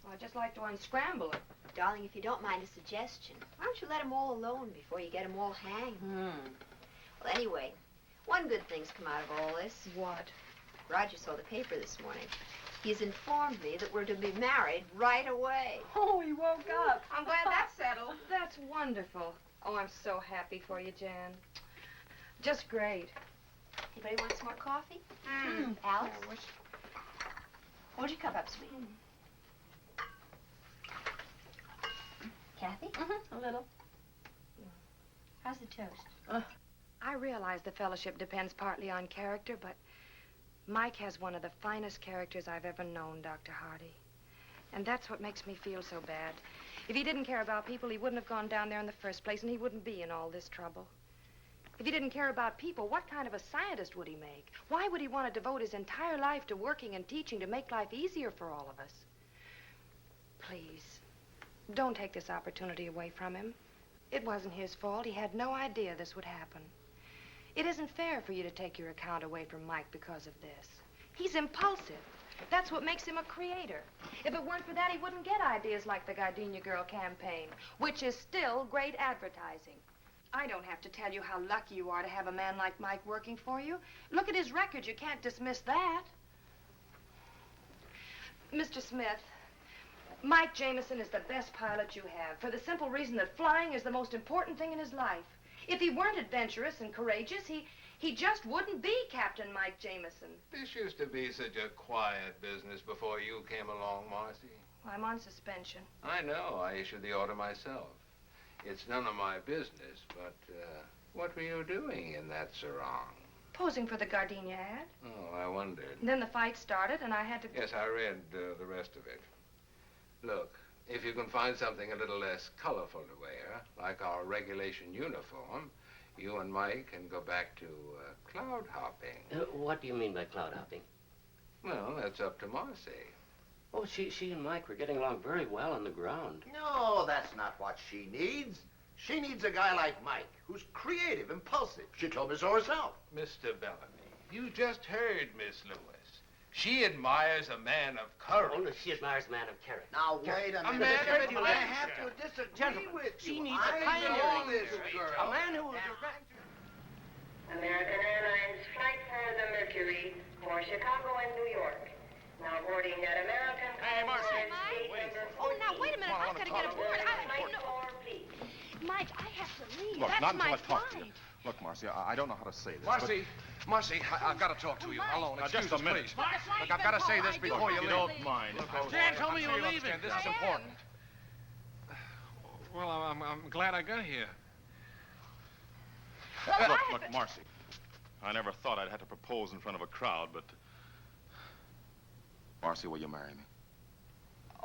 Well, I'd just like to unscramble it. Darling, if you don't mind a suggestion, why don't you let them all alone before you get them all hanged? Well, anyway, one good thing's come out of all this. What? Roger saw the paper this morning. He's informed me that we're to be married right away. Oh, he woke up. I'm glad that's settled. That's wonderful. Oh, I'm so happy for you, Jan. Just great. Anybody want some more coffee? Alice? Hold your cup up, sweet. Kathy? A little. How's the toast? I realize the fellowship depends partly on character, but Mike has one of the finest characters I've ever known, Dr. Hardy. And that's what makes me feel so bad. If he didn't care about people, he wouldn't have gone down there in the first place, and he wouldn't be in all this trouble. If he didn't care about people, what kind of a scientist would he make? Why would he want to devote his entire life to working and teaching to make life easier for all of us? Please, don't take this opportunity away from him. It wasn't his fault. He had no idea this would happen. It isn't fair for you to take your account away from Mike because of this. He's impulsive. That's what makes him a creator. If it weren't for that, he wouldn't get ideas like the Gardenia Girl campaign, which is still great advertising. I don't have to tell you how lucky you are to have a man like Mike working for you. Look at his record. You can't dismiss that. Mr. Smith, Mike Jameson is the best pilot you have for the simple reason that flying is the most important thing in his life. If he weren't adventurous and courageous, he just wouldn't be Captain Mike Jameson. This used to be such a quiet business before you came along, Marcy. I'm on suspension. I know. I issued the order myself. It's none of my business, but what were you doing in that sarong? Posing for the Gardenia ad. Oh, I wondered. And then the fight started, and I had to... Yes, I read the rest of it. Look, if you can find something a little less colorful to wear, like our regulation uniform, you and Mike can go back to cloud hopping. What do you mean by cloud hopping? Well, that's up to Marcy. Oh, she and Mike were getting along very well on the ground. No, that's not what she needs. She needs a guy like Mike, who's creative, impulsive. She told me so herself. Mr. Bellamy, you just heard Miss Lewis. She admires a man of courage. Oh, no, she admires a man of character. Now, wait a minute. man of Gentlemen, I have to disagree with you. She needs a I pioneering know this spirit. girl. A man who will American Airlines flight for the Mercury for Chicago and New York. Now boarding at American Airlines. Oh, now, wait a minute. I've got to get aboard. Mike, I have to leave. Look, That's not until my I talk to you. flight. Look, Marcy, I don't know how to say this. Marcy, I've got to talk to you. Alone. Now, just a minute. Look, I've got to say this before you You leave. don't mind. Dan told me you were leaving. This is important. Well, I'm glad I got here. Look, Marcy. I never thought I'd have to propose in front of a crowd, but... Marcy, will you marry me?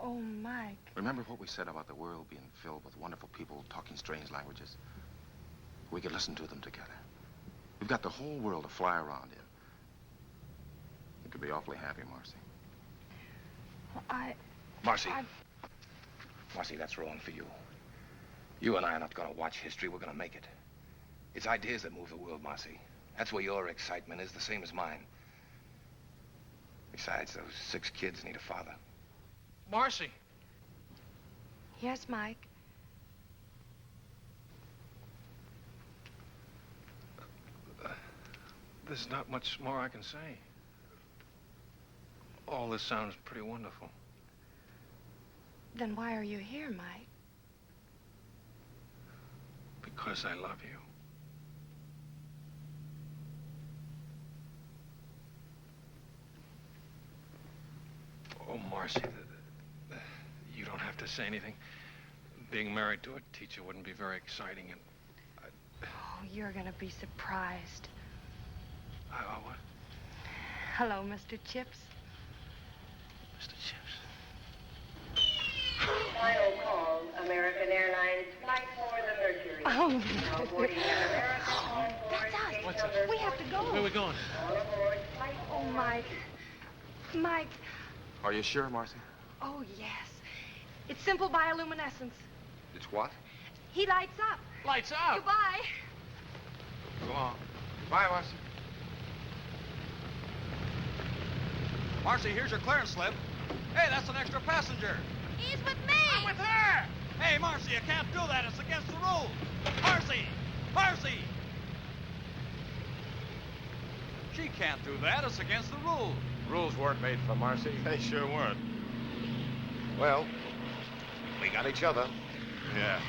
Oh, Mike. Remember what we said about the world being filled with wonderful people talking strange languages? We could listen to them together. We've got the whole world to fly around in. You could be awfully happy, Marcy. Well, Marcy. Marcy, that's wrong for you. You and I are not going to watch history. We're going to make it. It's ideas that move the world, Marcy. That's where your excitement is, the same as mine. Besides, those 6 kids need a father. Marcy. Yes, Mike. There's not much more I can say. All this sounds pretty wonderful. Then why are you here, Mike? Because I love you. Oh, Marcy, you don't have to say anything. Being married to a teacher wouldn't be very exciting, and Oh, you're gonna be surprised. what? Hello, Mr. Chips. Mr. Chips. Final call, American Airlines Flight for the Mercury. Oh, Now boarding an American on board gate What's number that? We have to go. Where are we going? All aboard flight Oh, Mike. Mike. Are you sure, Marcy? Oh, yes. It's simple bioluminescence. It's what? He lights up. Lights out. Goodbye. Go on. Bye, Marcy. Marcy, here's your clearance slip. Hey, that's an extra passenger. He's with me. I'm with her. Hey, Marcy, you can't do that. It's against the rules. Marcy! Marcy! She can't do that. It's against the rules. Rules weren't made for Marcy. They sure weren't. Well, we got each other. Yeah.